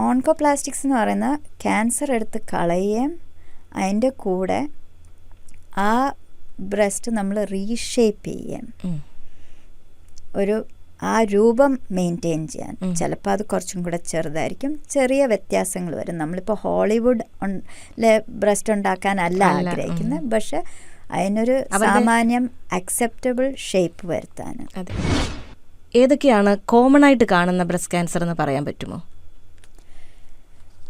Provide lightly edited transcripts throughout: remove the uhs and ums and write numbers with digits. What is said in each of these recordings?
ഓൺകോപ്ലാസ്റ്റിക്സ് എന്ന് പറയുന്ന ക്യാൻസർ എടുത്ത് കളയുകയും അതിൻ്റെ കൂടെ ആ ബ്രസ്റ്റ് നമ്മൾ റീഷേപ്പ് ചെയ്യുകയും ആ രൂപം മെയിൻറ്റെയിൻ ചെയ്യാൻ. ചിലപ്പോൾ അത് കുറച്ചും കൂടെ ചെറുതായിരിക്കും, ചെറിയ വ്യത്യാസങ്ങൾ വരും. നമ്മളിപ്പോൾ ഹോളിവുഡ് ബ്രസ്റ്റ് ഉണ്ടാക്കാനല്ല ആഗ്രഹിക്കുന്നത്, പക്ഷെ അതിനൊരു സാമാന്യം അക്സെപ്റ്റബിൾ ഷേപ്പ് വരുത്താൻ. ഏതൊക്കെയാണ് കോമൺ ആയിട്ട് കാണുന്ന ബ്രസ്റ്റ് ക്യാൻസർ എന്ന് പറയാൻ പറ്റുമോ?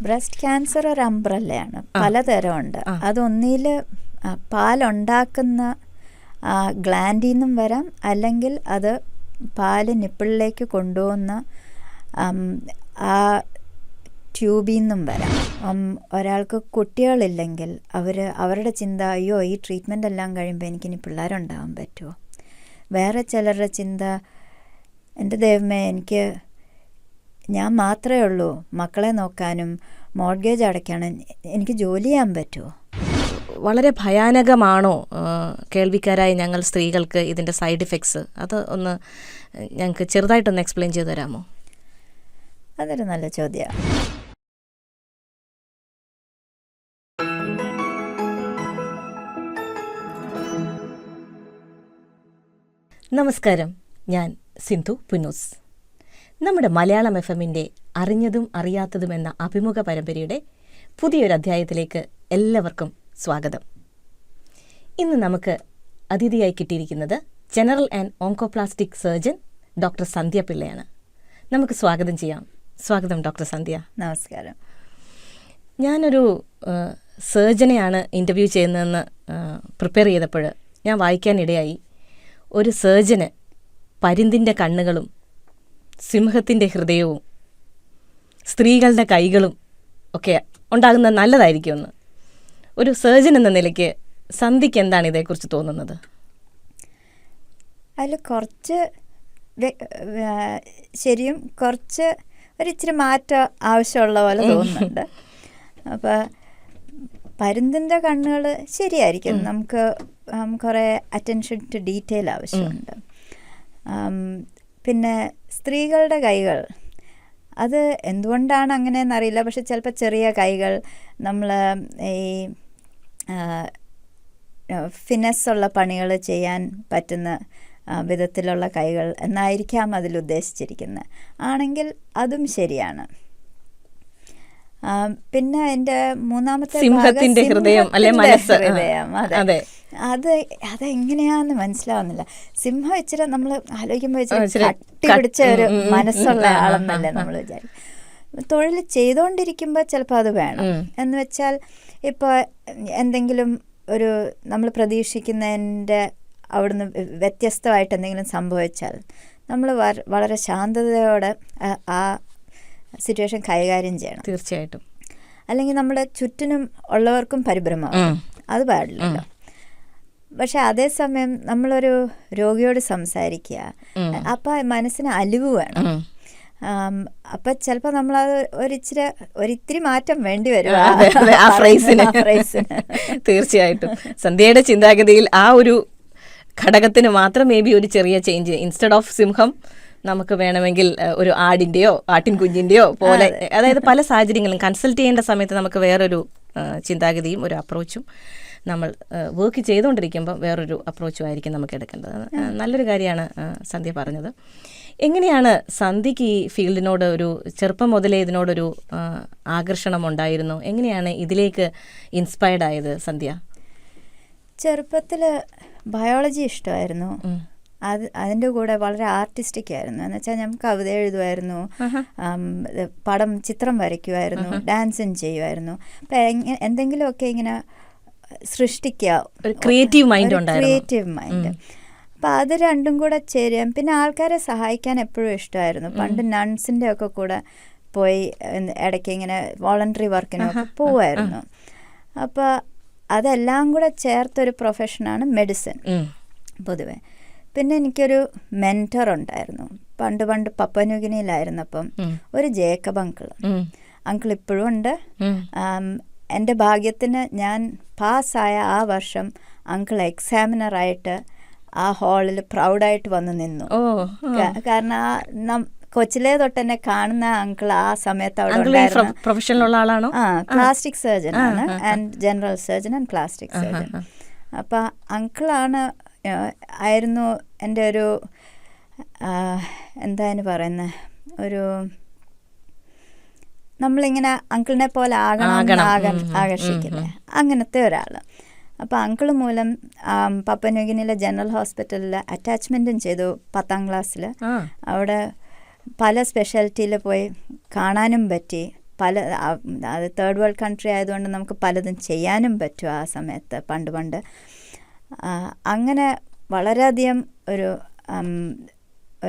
ബ്രസ്റ്റ് ക്യാൻസർ ഒരു അംബ്രല്ലയാണ്, പലതരം ഉണ്ട്. അതൊന്നിൽ പാലുണ്ടാക്കുന്ന ഗ്ലാൻഡിൽ നിന്നും വരാം, അല്ലെങ്കിൽ അത് പാല് നിപ്പിളിലേക്ക് കൊണ്ടുപോകുന്ന ആ ട്യൂബിൽ നിന്നും വരാം. ഒരാൾക്ക് കുട്ടികളില്ലെങ്കിൽ അവരുടെ ചിന്ത, അയ്യോ ഈ ട്രീറ്റ്മെൻ്റ് എല്ലാം കഴിയുമ്പോൾ എനിക്കിനി പിള്ളേരുണ്ടാകാൻ പറ്റുമോ? വേറെ ചിലരുടെ ചിന്ത, എൻ്റെ ദൈവമേ ഞാൻ മാത്രമേ ഉള്ളൂ മക്കളെ നോക്കാനും മോർഗേജ് അടയ്ക്കാനും, എനിക്ക് ജോലി ചെയ്യാൻ പറ്റുമോ? വളരെ ഭയാനകമാണോ കേൾവിക്കാരായ ഞങ്ങൾ സ്ത്രീകൾക്ക് ഇതിൻ്റെ സൈഡ് ഇഫക്ട്സ്? അത് ഒന്ന് ഞങ്ങൾക്ക് ചെറുതായിട്ടൊന്ന് എക്സ്പ്ലെയിൻ ചെയ്തു തരാമോ? അതൊരു നല്ല ചോദ്യമാണ്. നമസ്കാരം, ഞാൻ സിന്ധു പുന്നൂസ്. നമ്മുടെ മലയാളം FM-ൻ്റെ അറിഞ്ഞതും അറിയാത്തതും എന്ന അഭിമുഖ പരമ്പരയുടെ പുതിയൊരു അധ്യായത്തിലേക്ക് എല്ലാവർക്കും സ്വാഗതം. ഇന്ന് നമുക്ക് അതിഥിയായി കിട്ടിയിരിക്കുന്നത് general and oncoplastic surgeon doctor Sandhya പിള്ളയാണ്. നമുക്ക് സ്വാഗതം ചെയ്യാം. സ്വാഗതം ഡോക്ടർ സന്ധ്യ. നമസ്കാരം. ഞാനൊരു സർജനെയാണ് ഇൻ്റർവ്യൂ ചെയ്യുന്നതെന്ന് പ്രിപ്പയർ ചെയ്തപ്പോൾ ഞാൻ വായിക്കാനിടയായി, ഒരു സർജന് പരുന്തിൻ്റെ കണ്ണുകളും സിംഹത്തിൻ്റെ ഹൃദയവും സ്ത്രീകളുടെ കൈകളും ഒക്കെ ഉണ്ടാകുന്നത് നല്ലതായിരിക്കുമെന്ന്. ഒരു സർജൻ എന്ന നിലയ്ക്ക് സന്ധ്യയ്ക്ക് എന്താണ് ഇതേക്കുറിച്ച് തോന്നുന്നത്? അതിൽ കുറച്ച് ശരിയും കുറച്ച് ഒരിച്ചിരി മാറ്റം ആവശ്യമുള്ള പോലെ തോന്നുന്നുണ്ട്. അപ്പോൾ പരുന്തിൻ്റെ കണ്ണുകൾ ശരിയായിരിക്കും, നമുക്ക് കുറേ അറ്റൻഷൻ ടു ഡീറ്റെയിൽ ആവശ്യമുണ്ട്. പിന്നെ സ്ത്രീകളുടെ കൈകൾ, അത് എന്തുകൊണ്ടാണ് അങ്ങനെയെന്നറിയില്ല, പക്ഷെ ചിലപ്പോൾ ചെറിയ കൈകൾ, നമ്മൾ ഈ ഫിനസ്സുള്ള പണികൾ ചെയ്യാൻ പറ്റുന്ന വിധത്തിലുള്ള കൈകൾ എന്നായിരിക്കാം അതിൽ ഉദ്ദേശിച്ചിരിക്കുന്നത്. ആണെങ്കിൽ അതും ശരിയാണ്. പിന്നെ എൻ്റെ മൂന്നാമത്തെ സിംഹത്തിൻ്റെ ഹൃദയം. അതെങ്ങനെയാന്ന് മനസ്സിലാവുന്നില്ല. സിംഹം ഇച്ചിരി നമ്മൾ ആലോചിക്കുമ്പോൾ ഇച്ചിരി കട്ടി പിടിച്ച ഒരു മനസ്സുള്ള ആളെന്നല്ലേ നമ്മൾ വിചാരിക്കും. തൊഴിൽ ചെയ്തുകൊണ്ടിരിക്കുമ്പോൾ ചിലപ്പോൾ അത് വേണം. എന്ന് വെച്ചാൽ ഇപ്പോൾ എന്തെങ്കിലും ഒരു നമ്മൾ പ്രതീക്ഷിക്കുന്നതിൻ്റെ അവിടുന്ന് വ്യത്യസ്തമായിട്ട് എന്തെങ്കിലും സംഭവിച്ചാൽ നമ്മൾ വളരെ ശാന്തതയോടെ ആ സിറ്റുവേഷൻ കൈകാര്യം ചെയ്യണം. തീർച്ചയായിട്ടും. അല്ലെങ്കിൽ നമ്മുടെ ചുറ്റിനും ഉള്ളവർക്കും പരിഭ്രമമാകും, അത് പാടില്ലല്ലോ. പക്ഷെ അതേസമയം നമ്മളൊരു രോഗിയോട് സംസാരിക്കുക, അപ്പം മനസ്സിന് അലിവ് വേണം. അപ്പം ചിലപ്പോൾ നമ്മളത് ഒരിത്തിരി മാറ്റം വേണ്ടി വരും ആ ഫ്രേസിന്. തീർച്ചയായിട്ടും സന്ധ്യയുടെ ചിന്താഗതിയിൽ ആ ഒരു ഘടകത്തിന് മാത്രം മേ ബി ഒരു ചെറിയ ചേഞ്ച്. ഇൻസ്റ്റെഡ് ഓഫ് സിംഹം നമുക്ക് വേണമെങ്കിൽ ഒരു ആടിൻ്റെയോ ആട്ടിൻ കുഞ്ഞിൻ്റെയോ പോലെ, അതായത് പല സാഹചര്യങ്ങളും കൺസൾട്ട് ചെയ്യേണ്ട സമയത്ത് നമുക്ക് വേറൊരു ചിന്താഗതിയും ഒരു അപ്രോച്ചും, നമ്മൾ വർക്ക് ചെയ്തുകൊണ്ടിരിക്കുമ്പോൾ വേറൊരു അപ്രോച്ചും ആയിരിക്കും നമുക്ക് എടുക്കേണ്ടത്. നല്ലൊരു കാര്യമാണ് സന്ധ്യ പറഞ്ഞത്. എങ്ങനെയാണ് സന്ധ്യയ്ക്ക് ഈ ഫീൽഡിനോട് ഒരു ചെറുപ്പം മുതലേ ഇതിനോടൊരു ആകർഷണം ഉണ്ടായിരുന്നു? എങ്ങനെയാണ് ഇതിലേക്ക് ഇൻസ്പയർഡ് ആയത് സന്ധ്യ? ചെറുപ്പത്തിൽ ബയോളജി ഇഷ്ടമായിരുന്നു. അതിൻ്റെ കൂടെ വളരെ ആർട്ടിസ്റ്റിക് ആയിരുന്നു. എന്ന് വെച്ചാൽ ഞാൻ കവിത എഴുതുമായിരുന്നു, ചിത്രം വരയ്ക്കുമായിരുന്നു, ഡാൻസും ചെയ്യുമായിരുന്നു. അപ്പം എന്തെങ്കിലുമൊക്കെ ഇങ്ങനെ സൃഷ്ടിക്കുക, ക്രിയേറ്റീവ് മൈൻഡ്. അപ്പം അത് രണ്ടും കൂടെ ചേരാം. പിന്നെ ആൾക്കാരെ സഹായിക്കാൻ എപ്പോഴും ഇഷ്ടമായിരുന്നു. പണ്ട് നൺസിൻ്റെ ഒക്കെ കൂടെ പോയി ഇടയ്ക്ക് ഇങ്ങനെ വോളണ്ടറി വർക്കിനൊക്കെ പോവായിരുന്നു. അപ്പോൾ അതെല്ലാം കൂടെ ചേർത്തൊരു പ്രൊഫഷനാണ് മെഡിസിൻ പൊതുവെ. പിന്നെ എനിക്കൊരു മെൻറ്റർ ഉണ്ടായിരുന്നു. പണ്ട് പപ്പന്യൂഗിനിയിലായിരുന്നപ്പം ഒരു ജേക്കബ് അങ്കിൾ ഇപ്പോഴും ഉണ്ട്. എൻ്റെ ഭാഗ്യത്തിന് ഞാൻ പാസ്സായ ആ വർഷം അങ്കിൾ എക്സാമിനറായിട്ട് ആ ഹാളിൽ പ്രൗഡായിട്ട് വന്ന് നിന്നു. കാരണം കൊച്ചിലേ തൊട്ട് തന്നെ കാണുന്ന അങ്കിൾ ആ സമയത്ത് അവിടെ ഉണ്ടായിരുന്ന പ്രൊഫഷനിലുള്ള ആളാണോ? പ്ലാസ്റ്റിക് സർജൻ ആണ്, and general surgeon and plastic surgeon. അപ്പം അങ്കിളാണ് ആയിരുന്നു എൻ്റെ ഒരു എന്താണ് പറയുന്നത്, ഒരു നമ്മളിങ്ങനെ അങ്കിളിനെ പോലെ ആകർഷിക്കില്ലേ, അങ്ങനത്തെ ഒരാൾ. അപ്പോൾ അങ്കിൾ മൂലം പപ്പന്യൂഗിനിയിലെ ജനറൽ ഹോസ്പിറ്റലിൽ അറ്റാച്ച്മെൻറ്റും ചെയ്തു 10ാം ക്ലാസ്സിൽ. അവിടെ പല സ്പെഷ്യാലിറ്റിയിൽ പോയി കാണാനും പറ്റി. അത് തേർഡ് വേൾഡ് കൺട്രി ആയതുകൊണ്ട് നമുക്ക് പലതും ചെയ്യാനും പറ്റും ആ സമയത്ത്, പണ്ട്. അങ്ങനെ വളരെയധികം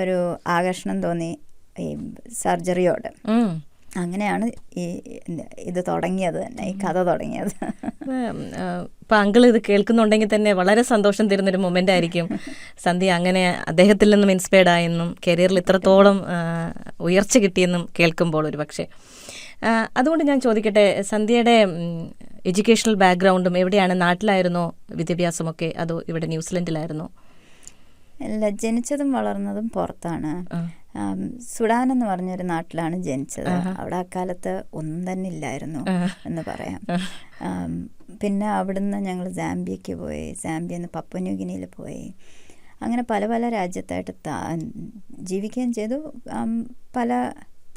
ഒരു ആകർഷണം തോന്നി ഈ സർജറിയോട്. അങ്ങനെയാണ് ഇത് തുടങ്ങിയത് തന്നെ, ഈ കഥ തുടങ്ങിയത്. ഇപ്പം അങ്കിൾ ഇത് കേൾക്കുന്നുണ്ടെങ്കിൽ തന്നെ വളരെ സന്തോഷം തരുന്നൊരു മൊമെൻ്റ് ആയിരിക്കും. സന്ധ്യ അങ്ങനെ അദ്ദേഹത്തിൽ നിന്നും ഇൻസ്പയർഡ് ആയെന്നും കരിയറിൽ ഇത്രത്തോളം ഉയർച്ച കിട്ടിയെന്നും കേൾക്കുമ്പോൾ ഒരു പക്ഷേ. അതുകൊണ്ട് ഞാൻ ചോദിക്കട്ടെ, സന്ധ്യയുടെ എഡ്യൂക്കേഷണൽ ബാക്ക്ഗ്രൗണ്ടും എവിടെയാണ്? നാട്ടിലായിരുന്നോ വിദ്യാഭ്യാസമൊക്കെ, അതോ ഇവിടെ ന്യൂസിലൻഡിലായിരുന്നോ? അല്ല, ജനിച്ചതും വളർന്നതും പുറത്താണ്. സുഡാൻ എന്ന് പറഞ്ഞൊരു നാട്ടിലാണ് ജനിച്ചത്. അവിടെ അക്കാലത്ത് ഒന്നും തന്നെ ഇല്ലായിരുന്നു എന്ന് പറയാം. പിന്നെ അവിടുന്ന് ഞങ്ങൾ സാംബിയയ്ക്ക് പോയി, സാംബിയയിൽ നിന്ന് പപ്പന്യൂഗിനിയിൽ പോയി. അങ്ങനെ പല പല രാജ്യത്തായിട്ട് ജീവിക്കുകയും ചെയ്തു.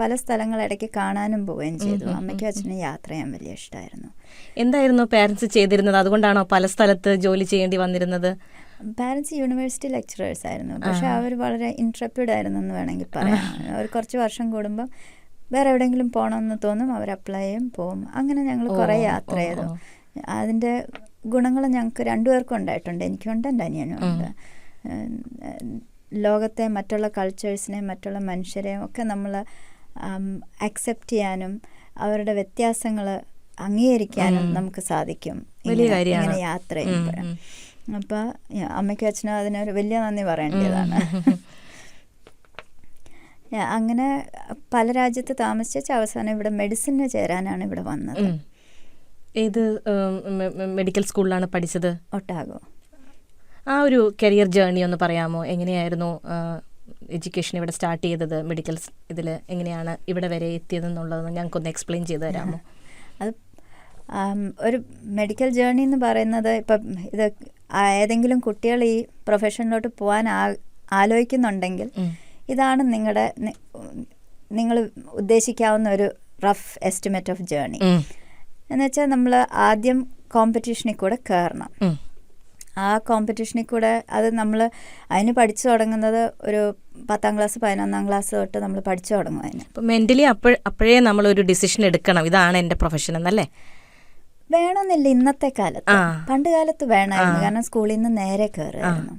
പല സ്ഥലങ്ങളിടയ്ക്ക് കാണാനും പോവുകയും ചെയ്തു. അമ്മയ്ക്കും അച്ഛനും യാത്ര ചെയ്യാൻ വലിയ ഇഷ്ടമായിരുന്നു. എന്തായിരുന്നു പാരൻസ് ചെയ്തിരുന്നത്? അതുകൊണ്ടാണോ പല സ്ഥലത്ത് ജോലി ചെയ്യേണ്ടി വന്നിരുന്നത്? പാരൻസ് യൂണിവേഴ്സിറ്റി ലെക്ചറേഴ്സ് ആയിരുന്നു. പക്ഷെ അവർ വളരെ ഇൻട്രപ്റ്റഡ് ആയിരുന്നു എന്ന് വേണമെങ്കിൽ പറയാം. അവർ കുറച്ച് വർഷം കൂടുമ്പം വേറെ എവിടെയെങ്കിലും പോകണമെന്ന് തോന്നും, അവർ അപ്ലൈ ചെയ്യും, പോവും. അങ്ങനെ ഞങ്ങൾ കുറേ യാത്ര ചെയ്തു. അതിൻ്റെ ഗുണങ്ങൾ ഞങ്ങൾക്ക് രണ്ടുപേർക്കും ഉണ്ടായിട്ടുണ്ട്. എനിക്കുണ്ട്, എൻ്റെ അനിയനും ഉണ്ട്. ലോകത്തെ മറ്റുള്ള കൾച്ചേഴ്സിനെയും മറ്റുള്ള മനുഷ്യരെയും ഒക്കെ നമ്മൾ അക്സെപ്റ്റ് ചെയ്യാനും അവരുടെ വ്യത്യാസങ്ങൾ അംഗീകരിക്കാനും നമുക്ക് സാധിക്കും ഇങ്ങനെ യാത്ര ചെയ്യുമ്പോൾ. അപ്പോൾ അമ്മയ്ക്കും അച്ഛനും അതിനൊരു വലിയ നന്ദി പറയേണ്ടതാണ്. അങ്ങനെ പല രാജ്യത്ത് താമസിച്ച അവസാനം ഇവിടെ മെഡിസിന് ചേരാനാണ് ഇവിടെ വന്നത്. ഏത് മെഡിക്കൽ സ്കൂളിലാണ് പഠിച്ചത്? ഒട്ടാഗോ. ആ ഒരു കരിയർ ജേർണി ഒന്ന് പറയാമോ? എങ്ങനെയായിരുന്നു എഡ്യൂക്കേഷൻ ഇവിടെ സ്റ്റാർട്ട് ചെയ്തത്? മെഡിക്കൽ ഇതിൽ എങ്ങനെയാണ് ഇവിടെ വരെ എത്തിയതെന്നുള്ളത് ഞങ്ങൾക്കൊന്ന് എക്സ്പ്ലെയിൻ ചെയ്ത് തരാമോ? അത് ഒരു മെഡിക്കൽ ജേർണി എന്ന് പറയുന്നത്, ഇപ്പം ഇത് ഏതെങ്കിലും കുട്ടികൾ ഈ പ്രൊഫഷനിലോട്ട് പോകാൻ ആലോചിക്കുന്നുണ്ടെങ്കിൽ ഇതാണ് നിങ്ങൾ ഉദ്ദേശിക്കാവുന്ന ഒരു റഫ് എസ്റ്റിമേറ്റ് ഓഫ് ജേർണി. എന്നുവെച്ചാൽ നമ്മൾ ആദ്യം കോമ്പറ്റീഷനിൽ കൂടെ കയറണം. ആ കോമ്പറ്റീഷനിൽ കൂടെ അത് നമ്മൾ അതിന് പഠിച്ചു തുടങ്ങുന്നത് ഒരു 10ാം ക്ലാസ് 11ാം ക്ലാസ് തൊട്ട് നമ്മൾ പഠിച്ചു തുടങ്ങും. അതിന് ഇപ്പം മെൻ്റലി അപ്പോഴേ നമ്മളൊരു ഡിസിഷൻ എടുക്കണം, ഇതാണ് എൻ്റെ പ്രൊഫഷൻ എന്നല്ലേ? വേണമെന്നില്ല ഇന്നത്തെ കാലത്ത്. പണ്ട് കാലത്ത് വേണമായിരുന്നു, കാരണം സ്കൂളിൽ നിന്ന് നേരെ കയറുമായിരുന്നു.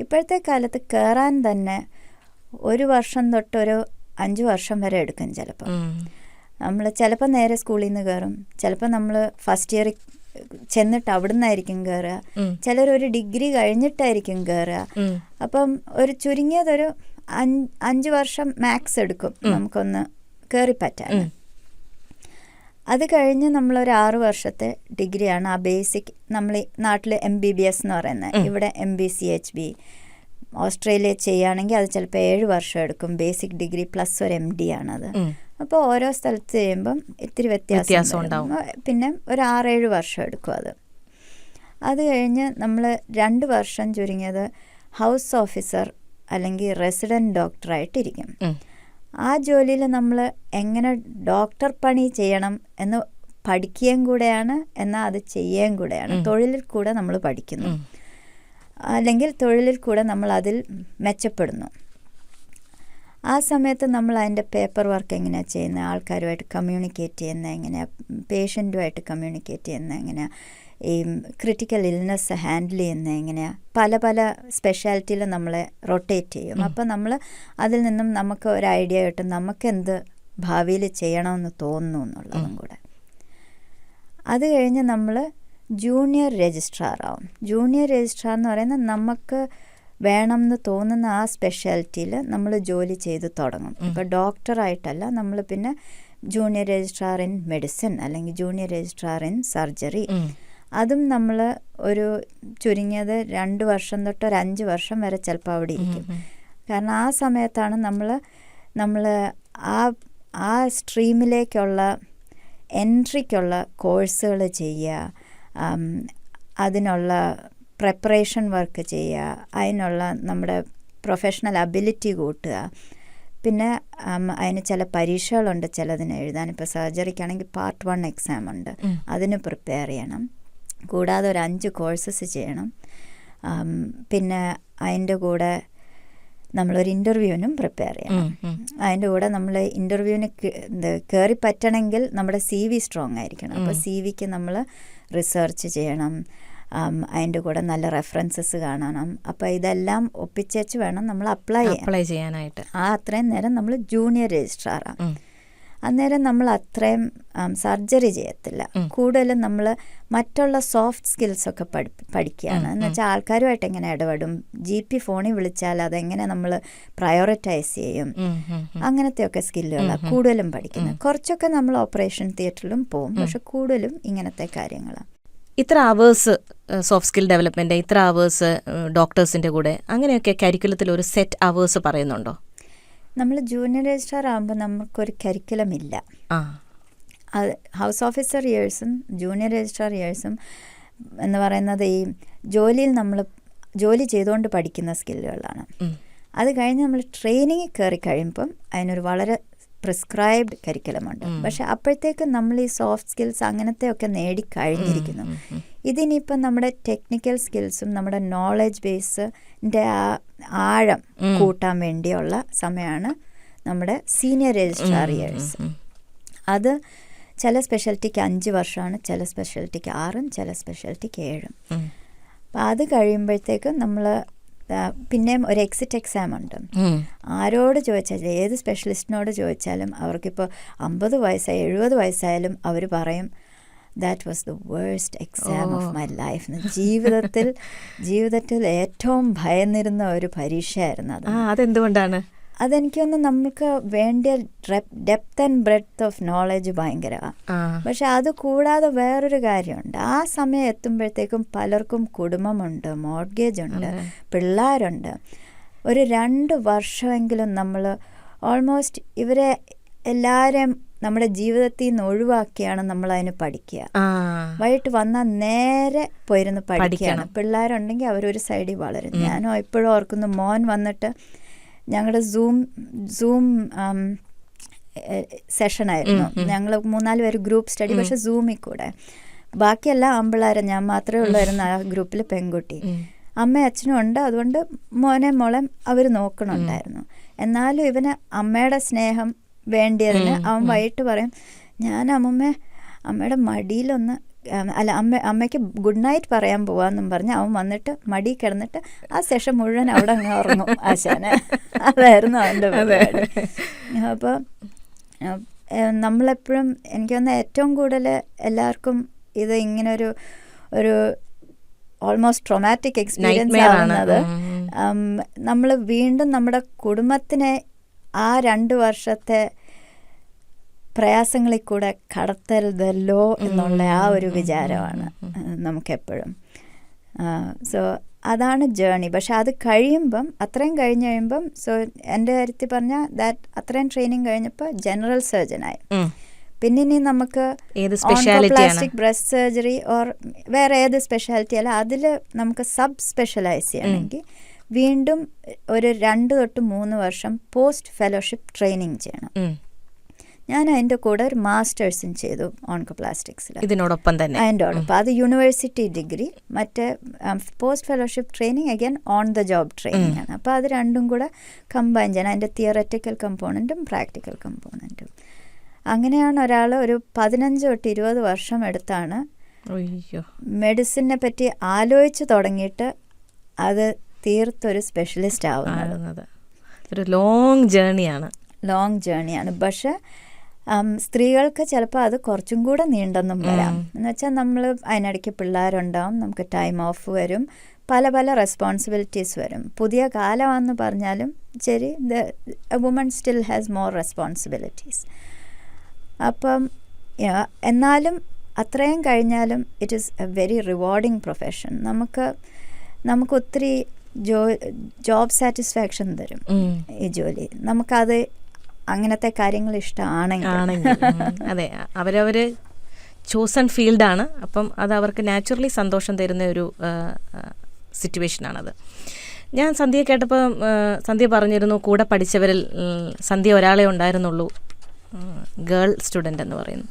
ഇപ്പോഴത്തെ കാലത്ത് കയറാൻ തന്നെ 1 വർഷം തൊട്ട് ഒരു 5 വർഷം വരെ എടുക്കും. ചിലപ്പോൾ നേരെ സ്കൂളിൽ നിന്ന് കയറും, ചിലപ്പോൾ നമ്മൾ ഫസ്റ്റ് ഇയർ ചെന്നിട്ട് അവിടെ നിന്നായിരിക്കും കയറുക, ചിലരൊരു ഡിഗ്രി കഴിഞ്ഞിട്ടായിരിക്കും കയറുക. അപ്പം ഒരു ചുരുങ്ങിയതൊരു 5 വർഷം മാക്സ് എടുക്കും നമുക്കൊന്ന് കയറിപ്പറ്റാൻ. അത് കഴിഞ്ഞ് നമ്മളൊരു 6 വർഷത്തെ ഡിഗ്രിയാണ് ആ ബേസിക്. നമ്മൾ നാട്ടിൽ MBBS എന്ന് പറയുന്നത്, ഇവിടെ MBCHB. ഓസ്ട്രേലിയ ചെയ്യുകയാണെങ്കിൽ അത് ചിലപ്പോൾ 7 വർഷം എടുക്കും. ബേസിക് ഡിഗ്രി പ്ലസ് ഒരു MD ആണത്. അപ്പോൾ ഓരോ സ്ഥലത്ത് ചെയ്യുമ്പം ഇത്തിരി വ്യത്യാസം ഉണ്ടാവും. പിന്നെ ഒരു 6-7 വർഷം എടുക്കും അത് കഴിഞ്ഞ് നമ്മൾ 2 വർഷം ചുരുങ്ങിയത് ഹൗസ് ഓഫീസർ അല്ലെങ്കിൽ റെസിഡൻറ്റ് ഡോക്ടറായിട്ടിരിക്കും. ആ ജോലിയിൽ നമ്മൾ എങ്ങനെ ഡോക്ടർ പണി ചെയ്യണം എന്ന് പഠിക്കുകയും കൂടെയാണ്, എന്നാൽ അത് ചെയ്യുകയും കൂടെയാണ്. തൊഴിലിൽ കൂടെ നമ്മൾ പഠിക്കുന്നു, അല്ലെങ്കിൽ തൊഴിലിൽ കൂടെ നമ്മൾ അതിൽ മെച്ചപ്പെടുന്നു. ആ സമയത്ത് നമ്മൾ അതിൻ്റെ പേപ്പർ വർക്ക് എങ്ങനെയാണ് ചെയ്യുന്നത്, ആൾക്കാരുമായിട്ട് കമ്മ്യൂണിക്കേറ്റ് ചെയ്യുന്നത് എങ്ങനെയാണ്, പേഷ്യൻറ്റുമായിട്ട് കമ്മ്യൂണിക്കേറ്റ് ചെയ്യുന്നത് എങ്ങനെയാണ്, ഈ ക്രിട്ടിക്കൽ ഇൽനെസ് ഹാൻഡിൽ ചെയ്യുന്നത് എങ്ങനെയാണ്, പല സ്പെഷ്യാലിറ്റിയിൽ നമ്മളെ റൊട്ടേറ്റ് ചെയ്യും. അപ്പം നമ്മൾ അതിൽ നിന്നും നമുക്ക് ഒരു ഐഡിയ കിട്ടും, നമുക്കെന്ത് ഭാവിയിൽ ചെയ്യണമെന്ന് തോന്നുന്നു എന്നുള്ളതും കൂടെ. അത് കഴിഞ്ഞ് നമ്മൾ ജൂനിയർ രജിസ്ട്രാർ ആവും. ജൂനിയർ രജിസ്ട്രാർ എന്ന് പറയുന്നത് നമുക്ക് വേണമെന്ന് തോന്നുന്ന ആ സ്പെഷ്യാലിറ്റിയിൽ നമ്മൾ ജോലി ചെയ്ത് തുടങ്ങും. ഇപ്പോൾ ഡോക്ടറായിട്ടല്ല, നമ്മൾ പിന്നെ ജൂനിയർ രജിസ്ട്രാർ ഇൻ മെഡിസിൻ അല്ലെങ്കിൽ ജൂനിയർ രജിസ്ട്രാർ ഇൻ സർജറി. അതും നമ്മൾ ഒരു ചുരുങ്ങിയത് 2 വർഷം തൊട്ട് ഒരു 5 വർഷം വരെ ചിലപ്പോൾ അവിടെ ഇരിക്കും. കാരണം ആ സമയത്താണ് നമ്മൾ നമ്മൾ ആ സ്ട്രീമിലേക്കുള്ള എൻട്രിക്കുള്ള കോഴ്സുകൾ ചെയ്യുക, അതിനുള്ള പ്രിപ്പറേഷൻ വർക്ക് ചെയ്യുക, അതിനുള്ള നമ്മുടെ പ്രൊഫഷണൽ അബിലിറ്റി കൂട്ടുക. പിന്നെ അതിന് ചില പരീക്ഷകളുണ്ട് ചിലതിന് എഴുതാൻ. ഇപ്പോൾ സർജറിക്കാണെങ്കിൽ പാർട്ട് 1 എക്സാം ഉണ്ട്, അതിന് പ്രിപ്പയർ ചെയ്യണം. കൂടാതെ ഒരു 5 കോഴ്സസ് ചെയ്യണം. പിന്നെ അതിൻ്റെ കൂടെ നമ്മളൊരു ഇൻ്റർവ്യൂവിനും പ്രിപ്പയർ ചെയ്യണം. അതിൻ്റെ കൂടെ നമ്മൾ ഇൻ്റർവ്യൂവിന് കയറി പറ്റണമെങ്കിൽ നമ്മുടെ CV സ്ട്രോങ് ആയിരിക്കണം. അപ്പോൾ CVക്ക് നമ്മൾ റിസർച്ച് ചെയ്യണം, അതിൻ്റെ കൂടെ നല്ല റെഫറൻസസ് കാണണം. അപ്പോൾ ഇതെല്ലാം ഒപ്പിച്ചേച്ച് വേണം നമ്മൾ അപ്ലൈ ചെയ്യാനായിട്ട്. അത്രയും നേരം നമ്മൾ ജൂനിയർ രജിസ്ട്രാറാണ്. അന്നേരം നമ്മൾ അത്രയും സർജറി ചെയ്യത്തില്ല. കൂടുതലും നമ്മൾ മറ്റുള്ള സോഫ്റ്റ് സ്കിൽസൊക്കെ പഠിക്കുകയാണ്. എന്ന് വെച്ചാൽ ആൾക്കാരുമായിട്ട് എങ്ങനെ ഇടപെടും, GP ഫോണിൽ വിളിച്ചാൽ അതെങ്ങനെ നമ്മൾ പ്രയോറിറ്റൈസ് ചെയ്യും, അങ്ങനത്തെയൊക്കെ സ്കില്ലുകളാണ് കൂടുതലും പഠിക്കുന്നത്. കുറച്ചൊക്കെ നമ്മൾ ഓപ്പറേഷൻ തിയേറ്ററിലും പോകും, പക്ഷെ കൂടുതലും ഇങ്ങനത്തെ കാര്യങ്ങളാണ്. ഇത്ര അവേഴ്സ് സോഫ്റ്റ് സ്കിൽ ഡെവലപ്മെൻറ്റ്, ഇത്ര അവേഴ്സ് ഡോക്ടേഴ്സിൻ്റെ കൂടെ, അങ്ങനെയൊക്കെ കരിക്കുലത്തിൽ ഒരു സെറ്റ് അവേഴ്സ് പറയുന്നുണ്ടോ? നമ്മൾ ജൂനിയർ രജിസ്ട്രാർ ആകുമ്പോൾ നമുക്കൊരു കരിക്കുലം ഇല്ല. അത് ഹൗസ് ഓഫീസർ ഇയേഴ്സും ജൂനിയർ രജിസ്ട്രാർ ഇയേഴ്സും എന്ന് പറയുന്നത് ഈ ജോലിയിൽ നമ്മൾ ജോലി ചെയ്തുകൊണ്ട് പഠിക്കുന്ന സ്കില്ലുകളാണ്. അത് കഴിഞ്ഞ് നമ്മൾ ട്രെയിനിങ് കയറി കഴിയുമ്പം അതിനൊരു വളരെ പ്രിസ്ക്രൈബ്ഡ് കരിക്കുലമുണ്ട്. പക്ഷെ അപ്പോഴത്തേക്കും നമ്മൾ ഈ സോഫ്റ്റ് സ്കിൽസ് അങ്ങനത്തെയൊക്കെ നേടിക്കഴിഞ്ഞിരിക്കുന്നു. ഇതിനിപ്പം നമ്മുടെ ടെക്നിക്കൽ സ്കിൽസും നമ്മുടെ നോളജ് ബേസിൻ്റെ ആഴം കൂട്ടാൻ വേണ്ടിയുള്ള സമയമാണ് നമ്മുടെ സീനിയർ രജിസ്ട്രാർ ഇയേഴ്സ്. അത് ചില സ്പെഷ്യാലിറ്റിക്ക് 5 വർഷമാണ്, ചില സ്പെഷ്യാലിറ്റിക്ക് 6, ചില സ്പെഷ്യാലിറ്റിക്ക് 7. അപ്പം അത് കഴിയുമ്പോഴത്തേക്കും നമ്മൾ പിന്നെയും ഒരു എക്സിറ്റ് എക്സാം ഉണ്ട്. ആരോട് ചോദിച്ചാലും, ഏത് സ്പെഷ്യലിസ്റ്റിനോട് ചോദിച്ചാലും അവർക്കിപ്പോൾ 50 വയസ്സായി 70 വയസ്സായാലും അവർ പറയും that was the worst exam of my life. ജീവിതത്തിൽ ഏറ്റവും ഭയന്നിരുന്ന ഒരു പരീക്ഷയായിരുന്നു അത്. അതെന്തുകൊണ്ടാണ്? അതെനിക്കൊന്ന് നമുക്ക് വേണ്ടിയ depth and breadth of knowledge ഭയങ്കരമാണ്. പക്ഷെ അത് കൂടാതെ വേറൊരു കാര്യമുണ്ട്. ആ സമയം എത്തുമ്പോഴത്തേക്കും പലർക്കും കുടുംബമുണ്ട്, മോർഗേജ് ഉണ്ട്, പിള്ളേരുണ്ട്. ഒരു 2 വർഷമെങ്കിലും നമ്മൾ ഓൾമോസ്റ്റ് ഇവരെ എല്ലാവരെയും നമ്മുടെ ജീവിതത്തിൽ നിന്ന് ഒഴിവാക്കിയാണ് നമ്മളതിന് പഠിക്കുക. വൈകിട്ട് വന്നാൽ നേരെ പോയിരുന്ന് പഠിക്കുകയാണ്. പിള്ളേരുണ്ടെങ്കിൽ അവരൊരു സൈഡിൽ വളരും. ഞാനും ഇപ്പോഴും ഓർക്കുന്നു, മോൻ വന്നിട്ട് ഞങ്ങളുടെ സൂം സെഷനായിരുന്നു. ഞങ്ങൾ 3-4 പേര് ഗ്രൂപ്പ് സ്റ്റഡി, പക്ഷെ സൂമിൽ കൂടെ. ബാക്കിയെല്ലാം ആമ്പിള്ളേരെ, ഞാൻ മാത്രമേ ഉള്ളായിരുന്നു ആ ഗ്രൂപ്പിൽ പെൺകുട്ടി. അമ്മയും അച്ഛനും ഉണ്ട്, അതുകൊണ്ട് മോളെ അവർ നോക്കണുണ്ടായിരുന്നു. എന്നാലും ഇവന് അമ്മയുടെ സ്നേഹം വേണ്ടിയതിന് അവൻ വൈകിട്ട് പറയും, ഞാൻ അമ്മയുടെ മടിയിലൊന്ന് അമ്മയ്ക്ക് ഗുഡ് നൈറ്റ് പറയാൻ പോവാന്നും പറഞ്ഞ് അവൻ വന്നിട്ട് മടി കിടന്നിട്ട് ആ സെഷൻ മുഴുവൻ അവിടെ അങ്ങ് ഉറങ്ങും ആശാന്. അതായിരുന്നു അവൻ്റെ പരിപാടി. അപ്പോൾ നമ്മളെപ്പോഴും എനിക്ക് തോന്നുന്ന ഏറ്റവും കൂടുതൽ എല്ലാവർക്കും ഇത് ഇങ്ങനൊരു ഓൾമോസ്റ്റ് ട്രോമാറ്റിക് എക്സ്പീരിയൻസ് ആവുന്നത് നമ്മൾ വീണ്ടും നമ്മുടെ കുടുംബത്തിനെ ആ 2 വർഷത്തെ പ്രയാസങ്ങളിൽ കൂടെ കടത്തരുതല്ലോ എന്നുള്ള ആ ഒരു വിചാരമാണ് നമുക്കെപ്പോഴും. സോ അതാണ് ജേർണി. പക്ഷെ അത് കഴിയുമ്പം, അത്രയും കഴിഞ്ഞ് കഴിയുമ്പം, സോ എൻ്റെ കാര്യത്തിൽ പറഞ്ഞാൽ അത്രയും ട്രെയിനിങ് കഴിഞ്ഞപ്പോൾ ജനറൽ സർജനായി. പിന്നെ ഇനി നമുക്ക് ഓൺകോപ്ലാസ്റ്റിക് ബ്രസ്റ്റ് സർജറി ഓർ വേറെ ഏത് സ്പെഷ്യാലിറ്റി അല്ല, അതിൽ നമുക്ക് സബ് സ്പെഷ്യലൈസ് ചെയ്യണമെങ്കിൽ വീണ്ടും ഒരു 2 തൊട്ട് 3 വർഷം പോസ്റ്റ് ഫെലോഷിപ്പ് ട്രെയിനിങ് ചെയ്യണം. ഞാൻ അതിൻ്റെ കൂടെ ഒരു മാസ്റ്റേഴ്സും ചെയ്തു ഓൺകോപ്ലാസ്റ്റിക്സിൽ ഇതിനോടൊപ്പം തന്നെ. അതിൻ്റെയോടൊപ്പം അത് യൂണിവേഴ്സിറ്റി ഡിഗ്രി, മറ്റേ post fellowship training again on the job training ആണ്. അപ്പോൾ അത് രണ്ടും കൂടെ കമ്പൈൻ ചെയ്യണം, അതിൻ്റെ തിയററ്റിക്കൽ കമ്പോണൻറ്റും പ്രാക്ടിക്കൽ കമ്പോണൻറ്റും. അങ്ങനെയാണ് ഒരാൾ ഒരു 15 തൊട്ട് 20 വർഷം എടുത്താണ് മെഡിസിനെ പറ്റി ആലോചിച്ച് തുടങ്ങിയിട്ട് അത് തീർത്തൊരു സ്പെഷ്യലിസ്റ്റ് ആവുന്നത്. ഒരു ലോങ് ജേണിയാണ്. പക്ഷെ സ്ത്രീകൾക്ക് ചിലപ്പോൾ അത് കുറച്ചും കൂടെ നീണ്ടെന്നും വരാം. എന്ന് വെച്ചാൽ നമ്മൾ അതിനിടയ്ക്ക് പിള്ളേരുണ്ടാവും, നമുക്ക് ടൈം ഓഫ് വരും, പല റെസ്പോൺസിബിലിറ്റീസ് വരും. പുതിയ കാലമാണെന്ന് പറഞ്ഞാലും ശരി, woman still has more responsibilities. അപ്പം എന്നാലും അത്രയും കഴിഞ്ഞാലും it is A very rewarding profession. നമുക്ക് ഒത്തിരി ജോബ് സാറ്റിസ്ഫാക്ഷൻ തരും ഈ ജോലി. നമുക്കത് അങ്ങനത്തെ കാര്യങ്ങൾ ഇഷ്ടമാണെങ്കിൽ അതെ, അവരവർ ചോസൺ ഫീൽഡാണ്. അപ്പം അത് അവർക്ക് നാച്ചുറലി സന്തോഷം തരുന്ന ഒരു സിറ്റുവേഷനാണത്. ഞാൻ സന്ധ്യയെ കേട്ടപ്പോൾ സന്ധ്യ പറഞ്ഞിരുന്നു കൂടെ പഠിച്ചവരിൽ സന്ധ്യ ഒരാളെ ഉണ്ടായിരുന്നുള്ളൂ, ഗേൾ സ്റ്റുഡൻ്റ് എന്ന് പറയുന്നു.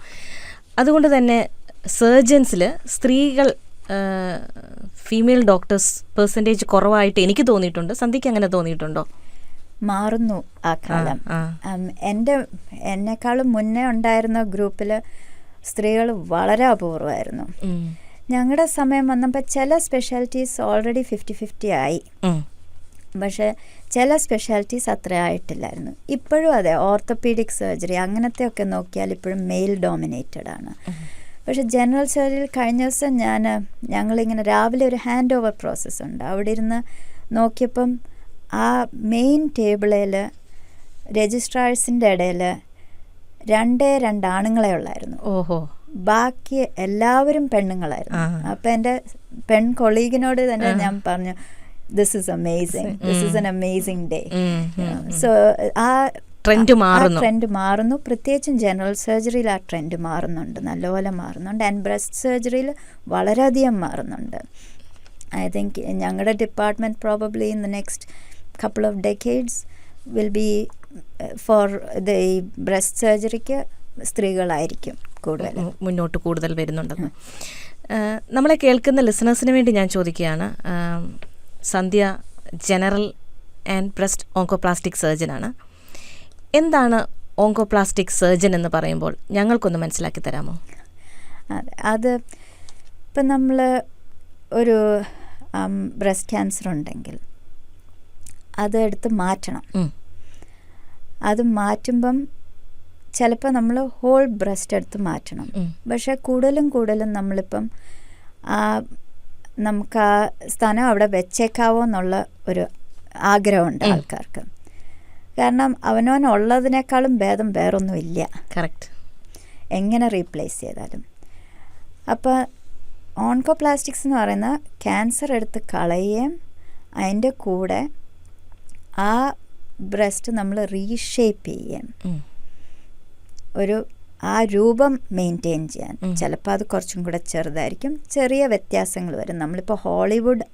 അതുകൊണ്ട് തന്നെ സർജൻസിൽ സ്ത്രീകൾ ഫീമെയിൽ ഡോക്ടേഴ്സ് പെർസെൻറ്റേജ് കുറവായിട്ട് എനിക്ക് തോന്നിയിട്ടുണ്ട്. സന്ധ്യയ്ക്ക് അങ്ങനെ തോന്നിയിട്ടുണ്ടോ? മാറുന്നു ആ കാലം. എന്നെക്കാളും മുന്നേ ഉണ്ടായിരുന്ന ഗ്രൂപ്പിൽ സ്ത്രീകൾ വളരെ അപൂർവമായിരുന്നു. ഞങ്ങളുടെ സമയം വന്നപ്പോൾ ചില സ്പെഷ്യാലിറ്റീസ് ഓൾറെഡി 50-50 ആയി. പക്ഷേ ചില സ്പെഷ്യാലിറ്റീസ് അത്ര ആയിട്ടില്ലായിരുന്നു. ഇപ്പോഴും അതെ, ഓർത്തോപീഡിക് സർജറി അങ്ങനത്തെ ഒക്കെ നോക്കിയാൽ ഇപ്പോഴും മെയിൽ ഡോമിനേറ്റഡ് ആണ്. പക്ഷേ ജനറൽ സർജറിയിൽ കഴിഞ്ഞ ദിവസം ഞങ്ങളിങ്ങനെ രാവിലെ ഒരു ഹാൻഡ് ഓവർ പ്രോസസ്സ് ഉണ്ട്. അവിടെ ഇരുന്ന് നോക്കിയപ്പം ആ മെയിൻ ടേബിളിൽ രജിസ്ട്രാഴ്സിൻ്റെ ഇടയിൽ 2 ആണുങ്ങളെ ഉള്ളായിരുന്നു. ഓഹോ, ബാക്കി എല്ലാവരും പെണ്ണുങ്ങളായിരുന്നു. അപ്പം എൻ്റെ പെൺ കൊളീഗിനോട് തന്നെ ഞാൻ പറഞ്ഞു, this is amazing, this is an amazing day. So ആ ട്രെൻഡ് മാറുന്നു. പ്രത്യേകിച്ചും ജനറൽ സർജറിയിൽ ആ ട്രെൻഡ് മാറുന്നുണ്ട്, നല്ലപോലെ മാറുന്നുണ്ട്. ആൻഡ് ബ്രസ്റ്റ് സർജറിയിൽ വളരെയധികം മാറുന്നുണ്ട്. ഐ തിങ്ക് ഞങ്ങളുടെ department probably in the next couple of decades will be for the breast surgeryക്ക് സ്ത്രീകളായിരിക്കും മുന്നോട്ട് കൂടുതൽ വരുന്നുണ്ടെന്ന്. നമ്മളെ കേൾക്കുന്ന ലിസണേഴ്സിന് വേണ്ടി ഞാൻ ചോദിക്കുകയാണ്. സന്ധ്യ ജനറൽ ആൻഡ് ബ്രസ്റ്റ് ഓങ്കോപ്ലാസ്റ്റിക് സർജനാണ്. എന്താണ് ഓങ്കോപ്ലാസ്റ്റിക് സർജൻ എന്ന് പറയുമ്പോൾ ഞങ്ങൾക്കൊന്ന് മനസ്സിലാക്കി തരാമോ? അത് ഇപ്പം നമ്മൾ ഒരു ബ്രസ്റ്റ് ക്യാൻസർ ഉണ്ടെങ്കിൽ അത് എടുത്ത് മാറ്റണം. അത് മാറ്റുമ്പം ചിലപ്പോൾ നമ്മൾ ഹോൾ ബ്രസ്റ്റ് എടുത്ത് മാറ്റണം. പക്ഷേ കൂടുതലും നമ്മളിപ്പം നമുക്ക് ആ സ്ഥാനം അവിടെ വെച്ചേക്കാവോ എന്നുള്ള ഒരു ആഗ്രഹമുണ്ട് ആൾക്കാർക്ക്. കാരണം അവനവനുള്ളതിനേക്കാളും ഭേദം വേറൊന്നുമില്ല. കറക്റ്റ്, എങ്ങനെ റീപ്ലേസ് ചെയ്താലും. അപ്പോൾ ഓൺകോപ്ലാസ്റ്റിക്സ് എന്ന് പറയുന്ന ക്യാൻസർ എടുത്ത് കളയുകയും അതിൻ്റെ കൂടെ ആ ബ്രസ്റ്റ് നമ്മൾ റീഷേപ്പ് ചെയ്യാൻ, ആ രൂപം മെയിൻറ്റെയിൻ ചെയ്യാൻ. ചിലപ്പോൾ അത് കുറച്ചും കൂടെ ചെറുതായിരിക്കും, ചെറിയ വ്യത്യാസങ്ങൾ വരും. നമ്മളിപ്പോൾ ഹോളിവുഡ്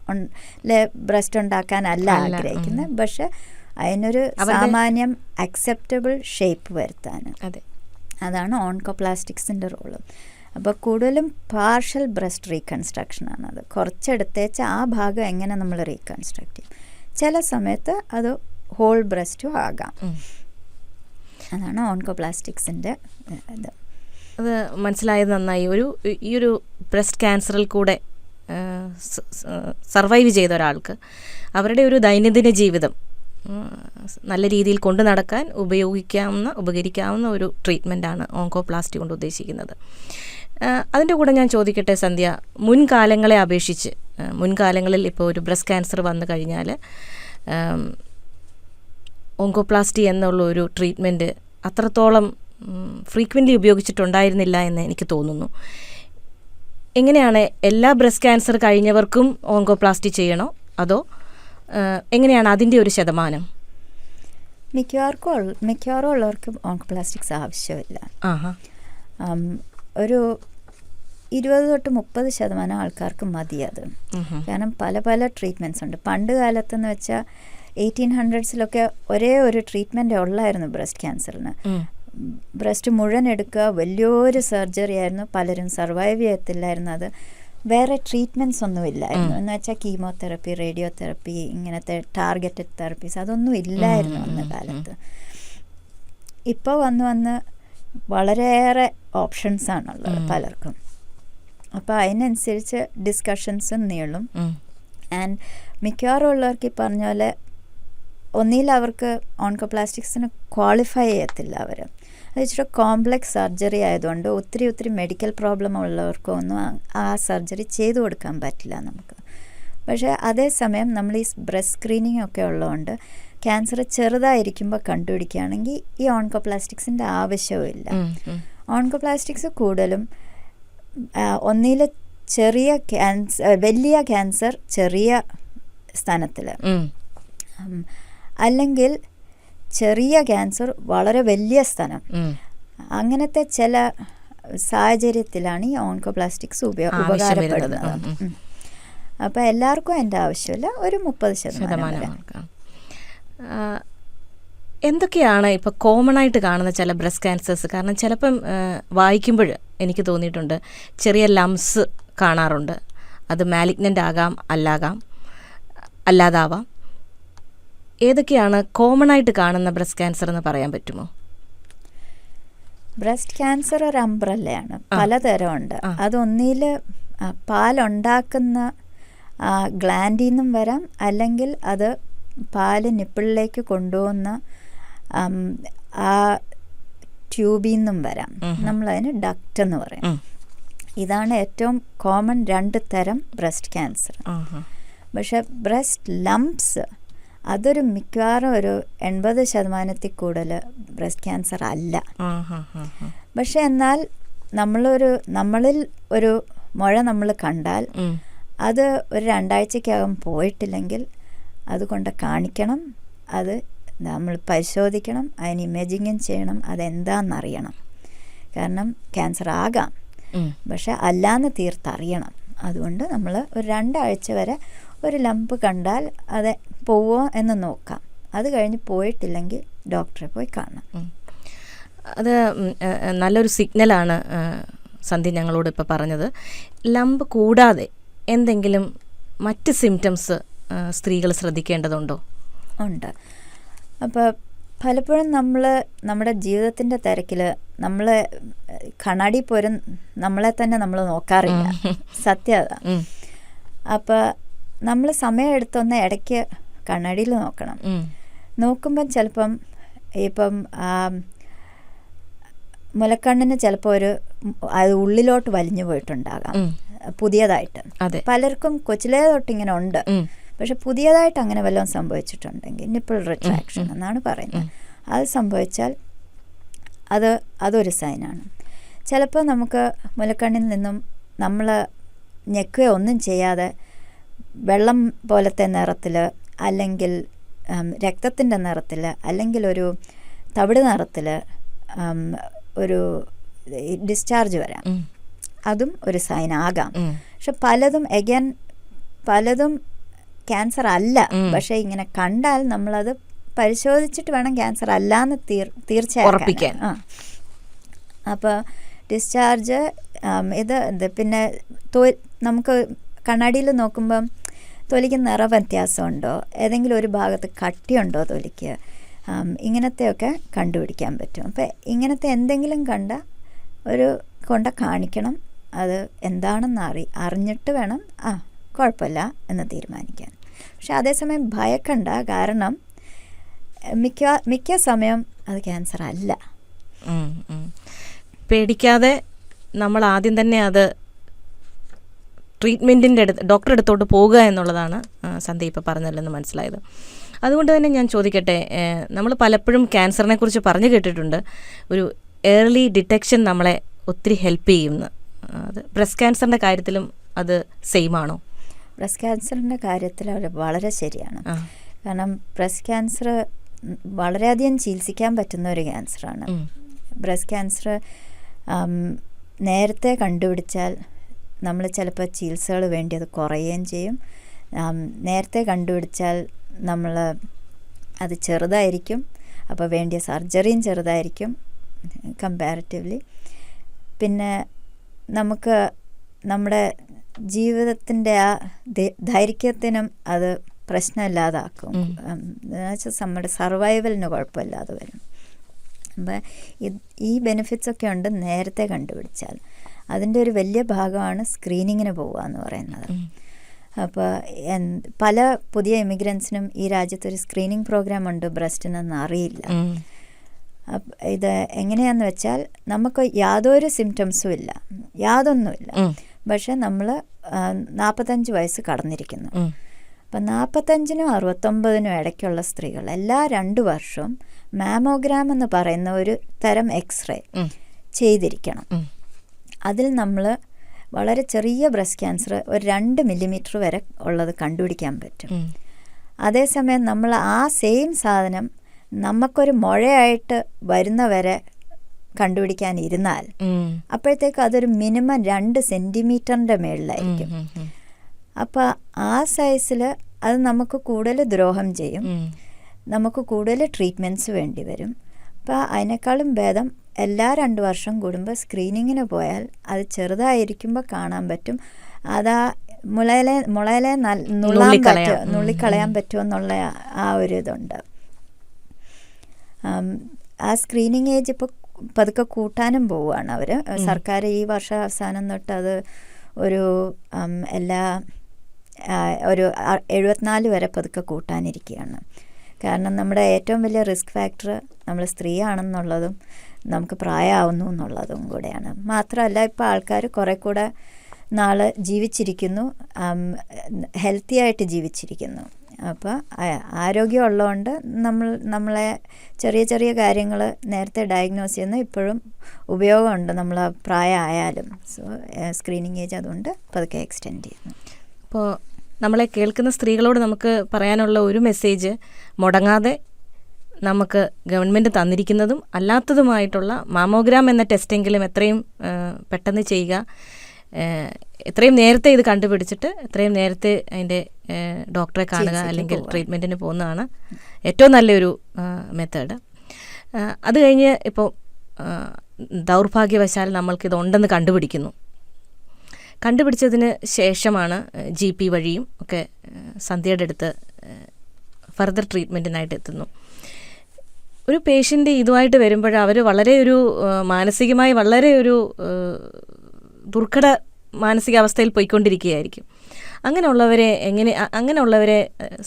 ബ്രസ്റ്റ് ഉണ്ടാക്കാനല്ല ആഗ്രഹിക്കുന്നത്, പക്ഷെ അതിനൊരു സാമാന്യം അക്സെപ്റ്റബിൾ ഷേപ്പ് വരുത്താൻ. അതാണ് ഓൺകോപ്ലാസ്റ്റിക്സിൻ്റെ റോള്. അപ്പോൾ കൂടുതലും പാർഷ്യൽ ബ്രസ്റ്റ് റീകൺസ്ട്രക്ഷനാണത്. കുറച്ചെടുത്തേച്ച് ആ ഭാഗം എങ്ങനെ നമ്മൾ റീകൺസ്ട്രക്ട് ചെയ്യും. ചില സമയത്ത് അത് ഹോൾ ബ്രസ്റ്റും ആകാം. അതാണ് ഓൺകോപ്ലാസ്റ്റിക്സിൻ്റെ ഇത്. അത് മനസ്സിലായത് നന്നായി. ഈ ഒരു ബ്രസ്റ്റ് ക്യാൻസറിൽ കൂടെ സർവൈവ് ചെയ്ത ഒരാൾക്ക് അവരുടെ ഒരു ദൈനംദിന ജീവിതം നല്ല രീതിയിൽ കൊണ്ടു നടക്കാൻ ഉപകരിക്കാവുന്ന ഒരു ട്രീറ്റ്മെൻറ്റാണ് ഓങ്കോപ്ലാസ്റ്റി കൊണ്ട് ഉദ്ദേശിക്കുന്നത്. അതിൻ്റെ കൂടെ ഞാൻ ചോദിക്കട്ടെ സന്ധ്യ, മുൻകാലങ്ങളെ അപേക്ഷിച്ച് മുൻകാലങ്ങളിൽ ഇപ്പോൾ ഒരു ബ്രസ്റ്റ് ക്യാൻസർ വന്നു കഴിഞ്ഞാൽ ഓങ്കോപ്ലാസ്റ്റി എന്നുള്ള ഒരു ട്രീറ്റ്മെൻറ്റ് അത്രത്തോളം ഫ്രീക്വൻ്റ്ലി ഉപയോഗിച്ചിട്ടുണ്ടായിരുന്നില്ല എന്ന് എനിക്ക് തോന്നുന്നു. എങ്ങനെയാണ്, എല്ലാ ബ്രസ്റ്റ് ക്യാൻസർ കഴിഞ്ഞവർക്കും ഓങ്കോപ്ലാസ്റ്റി ചെയ്യണോ അതോ എങ്ങനെയാണ് അതിൻ്റെ ഒരു ശതമാനം? മിക്കവാറും ഉള്ളവർക്ക് ഓങ്കോപ്ലാസ്റ്റിക്സ് ആവശ്യമില്ല. ഒരു 20-30% ആൾക്കാർക്ക് മതി അത്. കാരണം പല ട്രീറ്റ്മെൻറ്റ്സ് ഉണ്ട്. പണ്ട് കാലത്തെന്ന് വെച്ചാൽ 1800s ഒരേ ഒരു ട്രീറ്റ്മെൻറ്റ് ഉള്ളായിരുന്നു ബ്രസ്റ്റ് ക്യാൻസറിന്. ബ്രസ്റ്റ് മുഴുവൻ എടുക്കുക, വലിയൊരു സർജറി ആയിരുന്നു. പലരും സർവൈവ് ചെയ്യത്തില്ലായിരുന്നു. അത് വേറെ ട്രീറ്റ്മെൻറ്റ്സ് ഒന്നും ഇല്ലായിരുന്നു. എന്ന് വെച്ചാൽ കീമോതെറപ്പി, റേഡിയോതെറപ്പി, ഇങ്ങനത്തെ ടാർഗറ്റഡ് തെറപ്പീസ് അതൊന്നും ഇല്ലായിരുന്നു അന്ന് കാലത്ത്. ഇപ്പോൾ വന്ന് വളരെയേറെ ഓപ്ഷൻസാണുള്ളത് പലർക്കും. അപ്പോൾ അതിനനുസരിച്ച് ഡിസ്കഷൻസും നീളും. ആൻഡ് മിക്കവാറും ഉള്ളവർക്ക് ഈ പറഞ്ഞ പോലെ ഒന്നിൽ അവർക്ക് ഓൺകോപ്ലാസ്റ്റിക്സിന് ക്വാളിഫൈ ചെയ്യത്തില്ല. അത് ഇച്ചിരി കോംപ്ലക്സ് സർജറി ആയതുകൊണ്ട് ഒത്തിരി മെഡിക്കൽ പ്രോബ്ലം ഉള്ളവർക്കൊന്നും ആ സർജറി ചെയ്തു കൊടുക്കാൻ പറ്റില്ല നമുക്ക്. പക്ഷേ അതേസമയം നമ്മൾ ഈ ബ്രസ്റ്റ് സ്ക്രീനിങ് ഒക്കെ ഉള്ളതുകൊണ്ട് ക്യാൻസർ ചെറുതായിരിക്കുമ്പോൾ കണ്ടുപിടിക്കുകയാണെങ്കിൽ ഈ ഓൺകോപ്ലാസ്റ്റിക്സിൻ്റെ ആവശ്യവുമില്ല. ഓൺകോപ്ലാസ്റ്റിക്സ് കൂടുതലും ഒന്നിൽ ചെറിയ വലിയ ക്യാൻസർ ചെറിയ സ്ഥാനത്തിൽ, അല്ലെങ്കിൽ ചെറിയ ക്യാൻസർ വളരെ വലിയ സ്ഥലം, അങ്ങനത്തെ ചില സാഹചര്യത്തിലാണ് ഈ ഓൺകോപ്ലാസ്റ്റിക്സ് ഉപകാരപ്പെടുന്നത്. അപ്പോൾ എല്ലാവർക്കും എൻ്റെ ആവശ്യമില്ല, ഒരു 30%. എന്തൊക്കെയാണ് ഇപ്പോൾ കോമൺ ആയിട്ട് കാണുന്ന ചില ബ്രസ്റ്റ് ക്യാൻസേഴ്സ്? കാരണം ചിലപ്പം വായിക്കുമ്പോൾ എനിക്ക് തോന്നിയിട്ടുണ്ട് ചെറിയ ലംസ് കാണാറുണ്ട്. അത് മാലിഗ്നൻ്റ് ആകാം, അല്ലാതാവാം. ഏതൊക്കെയാണ് കോമൺ ആയിട്ട് കാണുന്ന ബ്രസ്റ്റ് ക്യാൻസർ എന്ന് പറയാൻ പറ്റുമോ? ബ്രസ്റ്റ് ക്യാൻസർ ഒരു അംബ്രല്ലയാണ്, പലതരമുണ്ട്. അതൊന്നിൽ പാലുണ്ടാക്കുന്ന ഗ്ലാൻഡിൽ നിന്നും വരാം, അല്ലെങ്കിൽ അത് പാല് നിപ്പിളിലേക്ക് കൊണ്ടുപോകുന്ന ആ ട്യൂബിൽ നിന്നും വരാം. നമ്മളതിന് ഡക്റ്റ് എന്ന് പറയും. ഇതാണ് ഏറ്റവും കോമൺ 2 തരം ബ്രസ്റ്റ് ക്യാൻസർ. പക്ഷെ ബ്രസ്റ്റ് ലംപ്സ് അതൊരു മിക്കവാറും ഒരു 80% കൂടുതൽ ബ്രസ്റ്റ് ക്യാൻസർ അല്ല. പക്ഷെ എന്നാൽ നമ്മളിൽ ഒരു മുഴ നമ്മൾ കണ്ടാൽ അത് ഒരു 2 ആഴ്ചക്കകം പോയിട്ടില്ലെങ്കിൽ അതുകൊണ്ട് കാണിക്കണം, അത് നമ്മൾ പരിശോധിക്കണം, അതിന് ഇമേജിങ്ങും ചെയ്യണം, അതെന്താണെന്നറിയണം. കാരണം ക്യാൻസർ ആകാം, പക്ഷെ അല്ലാന്ന് തീർത്തറിയണം. അതുകൊണ്ട് നമ്മൾ ഒരു 2 ആഴ്ച വരെ ഒരു ലംപ് കണ്ടാൽ അത് പോവോ എന്ന് നോക്കാം. അത് കഴിഞ്ഞ് പോയിട്ടില്ലെങ്കിൽ ഡോക്ടറെ പോയി കാണണം. അത് നല്ലൊരു സിഗ്നലാണ് സന്ധ്യ ഞങ്ങളോട് ഇപ്പോൾ പറഞ്ഞത്. ലംപ് കൂടാതെ എന്തെങ്കിലും മറ്റ് സിംറ്റംസ് സ്ത്രീകൾ ശ്രദ്ധിക്കേണ്ടതുണ്ടോ? ഉണ്ട്. അപ്പോൾ പലപ്പോഴും നമ്മുടെ ജീവിതത്തിൻ്റെ തിരക്കിൽ നമ്മൾ കണ്ണാടി പോരും നമ്മളെ തന്നെ നമ്മൾ നോക്കാറില്ല, സത്യം അതാ. അപ്പോൾ നമ്മൾ സമയം എടുത്തൊന്ന് ഇടയ്ക്ക് കണ്ണാടിയിൽ നോക്കണം. നോക്കുമ്പം ചിലപ്പം ഇപ്പം മുലക്കണ്ണിന് ചിലപ്പോൾ അത് ഉള്ളിലോട്ട് വലിഞ്ഞു പോയിട്ടുണ്ടാകാം പുതിയതായിട്ട്. പലർക്കും കൊച്ചിലേ തൊട്ടിങ്ങനെ ഉണ്ട്, പക്ഷെ പുതിയതായിട്ട് അങ്ങനെ വല്ലതും സംഭവിച്ചിട്ടുണ്ടെങ്കിൽ നിപ്പിൾ റിട്രാക്ഷൻ എന്നാണ് പറയുന്നത്. അത് സംഭവിച്ചാൽ അതൊരു സൈനാണ്. ചിലപ്പോൾ നമുക്ക് മുലക്കണ്ണിൽ നിന്നും നമ്മൾ ഞെക്കുകയോ ഒന്നും ചെയ്യാതെ വെള്ളം പോലത്തെ നിറത്തിൽ, അല്ലെങ്കിൽ രക്തത്തിൻ്റെ നിറത്തിൽ, അല്ലെങ്കിൽ ഒരു തവിട് നിറത്തിൽ ഒരു ഡിസ്ചാർജ് വരാം. അതും ഒരു സൈൻ ആകാം. പക്ഷെ പലതും ക്യാൻസർ അല്ല. പക്ഷെ ഇങ്ങനെ കണ്ടാൽ നമ്മളത് പരിശോധിച്ചിട്ട് വേണം ക്യാൻസർ അല്ലാന്ന് തീർച്ചയായും. അപ്പോൾ ഡിസ്ചാർജ് പിന്നെ നമുക്ക് കണ്ണാടിയിൽ നോക്കുമ്പം തൊലിക്ക് നിറ വ്യത്യാസമുണ്ടോ, ഏതെങ്കിലും ഒരു ഭാഗത്ത് കട്ടിയുണ്ടോ തൊലിക്ക്, ഇങ്ങനത്തെയൊക്കെ കണ്ടുപിടിക്കാൻ പറ്റും. അപ്പോൾ ഇങ്ങനത്തെ എന്തെങ്കിലും കൊണ്ട് കാണിക്കണം. അത് എന്താണെന്ന് അറിഞ്ഞിട്ട് വേണം കുഴപ്പമില്ല എന്ന് തീരുമാനിക്കാൻ. പക്ഷെ അതേസമയം ഭയക്കണ്ട, കാരണം മിക്ക സമയം അത് ക്യാൻസർ അല്ല. പേടിക്കാതെ നമ്മൾ ആദ്യം തന്നെ അത് ട്രീറ്റ്മെൻറ്റിൻ്റെ ഡോക്ടറെ അടുത്തോട്ട് പോകുക എന്നുള്ളതാണ് സന്ധ്യ ഇപ്പോൾ പറഞ്ഞല്ലെന്ന് മനസ്സിലായത്. അതുകൊണ്ട് തന്നെ ഞാൻ ചോദിക്കട്ടെ, നമ്മൾ പലപ്പോഴും ക്യാൻസറിനെ കുറിച്ച് പറഞ്ഞു കേട്ടിട്ടുണ്ട്, ഒരു ഏർലി ഡിറ്റക്ഷൻ നമ്മളെ ഒത്തിരി ഹെൽപ്പ് ചെയ്യുമെന്ന്. അത് ബ്രസ്റ്റ് ക്യാൻസറിൻ്റെ കാര്യത്തിലും അത് സെയിം ആണോ? ബ്രസ്റ്റ് ക്യാൻസറിൻ്റെ കാര്യത്തിൽ വളരെ ശരിയാണ്. കാരണം ബ്രസ്റ്റ് ക്യാൻസർ വളരെയധികം ചികിത്സിക്കാൻ പറ്റുന്ന ഒരു ക്യാൻസറാണ്. ബ്രസ്റ്റ് ക്യാൻസർ നേരത്തെ കണ്ടുപിടിച്ചാൽ നമ്മൾ ചിലപ്പോൾ ചികിത്സകൾ വേണ്ടിയത് കുറയുകയും ചെയ്യും. നേരത്തെ കണ്ടുപിടിച്ചാൽ അത് ചെറുതായിരിക്കും, അപ്പോൾ വേണ്ടിയ സർജറിയും ചെറുതായിരിക്കും കമ്പാരിറ്റീവ്ലി. പിന്നെ നമുക്ക് നമ്മുടെ ജീവിതത്തിൻ്റെ ആ ദൈർഘ്യത്തിനും അത് പ്രശ്നമില്ലാതാക്കും. എന്നുവെച്ചാൽ നമ്മുടെ സർവൈവലിന് കുഴപ്പമില്ലാതെ വരും. അപ്പം ഈ ബെനിഫിറ്റ്സൊക്കെ ഉണ്ട് നേരത്തെ കണ്ടുപിടിച്ചാൽ. അതിൻ്റെ ഒരു വലിയ ഭാഗമാണ് സ്ക്രീനിങ്ങിന് പോവുക എന്ന് പറയുന്നത്. അപ്പോൾ പല പുതിയ ഇമിഗ്രൻസിനും ഈ രാജ്യത്തൊരു സ്ക്രീനിങ് പ്രോഗ്രാം ഉണ്ട് ബ്രസ്റ്റിനെന്ന് അറിയില്ല. ഇത് എങ്ങനെയാണെന്ന് വെച്ചാൽ നമുക്ക് യാതൊരു സിംറ്റംസും ഇല്ല, യാതൊന്നുമില്ല, പക്ഷെ നമ്മൾ 45 വയസ്സ് കടന്നിരിക്കുന്നു. അപ്പം 45-നും 69-നും ഇടയ്ക്കുള്ള സ്ത്രീകൾ എല്ലാ 2 വർഷവും മാമോഗ്രാം എന്ന് പറയുന്ന ഒരു തരം എക്സ്റേ ചെയ്തിരിക്കണം. അതിൽ നമ്മൾ വളരെ ചെറിയ ബ്രസ്റ്റ് ക്യാൻസർ ഒരു 2 മില്ലിമീറ്റർ വരെ ഉള്ളത് കണ്ടുപിടിക്കാൻ പറ്റും. അതേസമയം നമ്മൾ ആ സെയിം സാധനം നമുക്കൊരു മുഴയായിട്ട് വരുന്നവരെ കണ്ടുപിടിക്കാനിരുന്നാൽ അപ്പോഴത്തേക്ക് അതൊരു മിനിമം 2 സെൻറ്റിമീറ്ററിൻ്റെ മേളിലായിരിക്കും. അപ്പോൾ ആ സൈസിൽ അത് നമുക്ക് കൂടുതൽ ദ്രോഹം ചെയ്യും, നമുക്ക് കൂടുതൽ ട്രീറ്റ്മെൻറ്റ്സ് വേണ്ടി വരും. അപ്പോൾ അതിനേക്കാളും ഭേദം എല്ലാ 2 വർഷം കൂടുമ്പോൾ സ്ക്രീനിങ്ങിന് പോയാൽ അത് ചെറുതായിരിക്കുമ്പോൾ കാണാൻ പറ്റും. അതാ മുളയിലെ നുള്ളിക്കളയാൻ പറ്റുമെന്നുള്ള ആ ഒരു ഇതുണ്ട്. ആ സ്ക്രീനിങ് ഏജ് ഇപ്പോൾ പതുക്കെ കൂട്ടാനും പോവുകയാണ് അവർ. സർക്കാർ ഈ വർഷം അവസാനം തൊട്ട് അത് ഒരു ഒരു 74 വരെ പതുക്കെ കൂട്ടാനിരിക്കുകയാണ്. കാരണം നമ്മുടെ ഏറ്റവും വലിയ റിസ്ക് ഫാക്ടർ നമ്മൾ സ്ത്രീ ആണെന്നുള്ളതും നമുക്ക് പ്രായമാവുന്നു എന്നുള്ളതും കൂടെയാണ്. മാത്രമല്ല ഇപ്പോൾ ആൾക്കാർ കുറേ കൂടെ നാൾ ജീവിച്ചിരിക്കുന്നു, ഹെൽത്തി ആയിട്ട് ജീവിച്ചിരിക്കുന്നു. അപ്പോൾ ആരോഗ്യം ഉള്ളതുകൊണ്ട് നമ്മളെ ചെറിയ ചെറിയ കാര്യങ്ങൾ നേരത്തെ ഡയഗ്നോസ് ചെയ്യുന്ന ഇപ്പോഴും ഉപയോഗമുണ്ട് നമ്മൾ പ്രായമായാലും. സോ സ്ക്രീനിങ് ഏജ് അതുകൊണ്ട് പതുക്കെ എക്സ്റ്റെൻഡ് ചെയ്യുന്നു. അപ്പോൾ നമ്മളെ കേൾക്കുന്ന സ്ത്രീകളോട് നമുക്ക് പറയാനുള്ള ഒരു മെസ്സേജ്, മുടങ്ങാതെ നമുക്ക് ഗവൺമെൻറ് തന്നിരിക്കുന്നതും അല്ലാത്തതുമായിട്ടുള്ള മാമോഗ്രാം എന്ന ടെസ്റ്റെങ്കിലും എത്രയും പെട്ടെന്ന് ചെയ്യുക. എത്രയും നേരത്തെ ഇത് കണ്ടുപിടിച്ചിട്ട് എത്രയും നേരത്തെ അതിൻ്റെ ഡോക്ടറെ കാണുക, അല്ലെങ്കിൽ ട്രീറ്റ്മെൻറ്റിന് പോകുന്നതാണ് ഏറ്റവും നല്ലൊരു മെത്തേഡ്. അത് കഴിഞ്ഞ് ഇപ്പോൾ ദൗർഭാഗ്യവശാൽ നമ്മൾക്കിത് ഉണ്ടെന്ന് കണ്ടുപിടിച്ചതിന് ശേഷമാണ് GP വഴിയും ഒക്കെ സന്ധ്യയുടെ അടുത്ത് ഫർദർ ട്രീറ്റ്മെൻറ്റിനായിട്ട് എത്തുന്നു. ഒരു പേഷ്യൻ്റ് ഇതുമായിട്ട് വരുമ്പോൾ അവർ വളരെ ഒരു മാനസികമായി വളരെ ഒരു ദുർഘട മാനസികാവസ്ഥയിൽ പോയിക്കൊണ്ടിരിക്കുകയായിരിക്കും. അങ്ങനെയുള്ളവരെ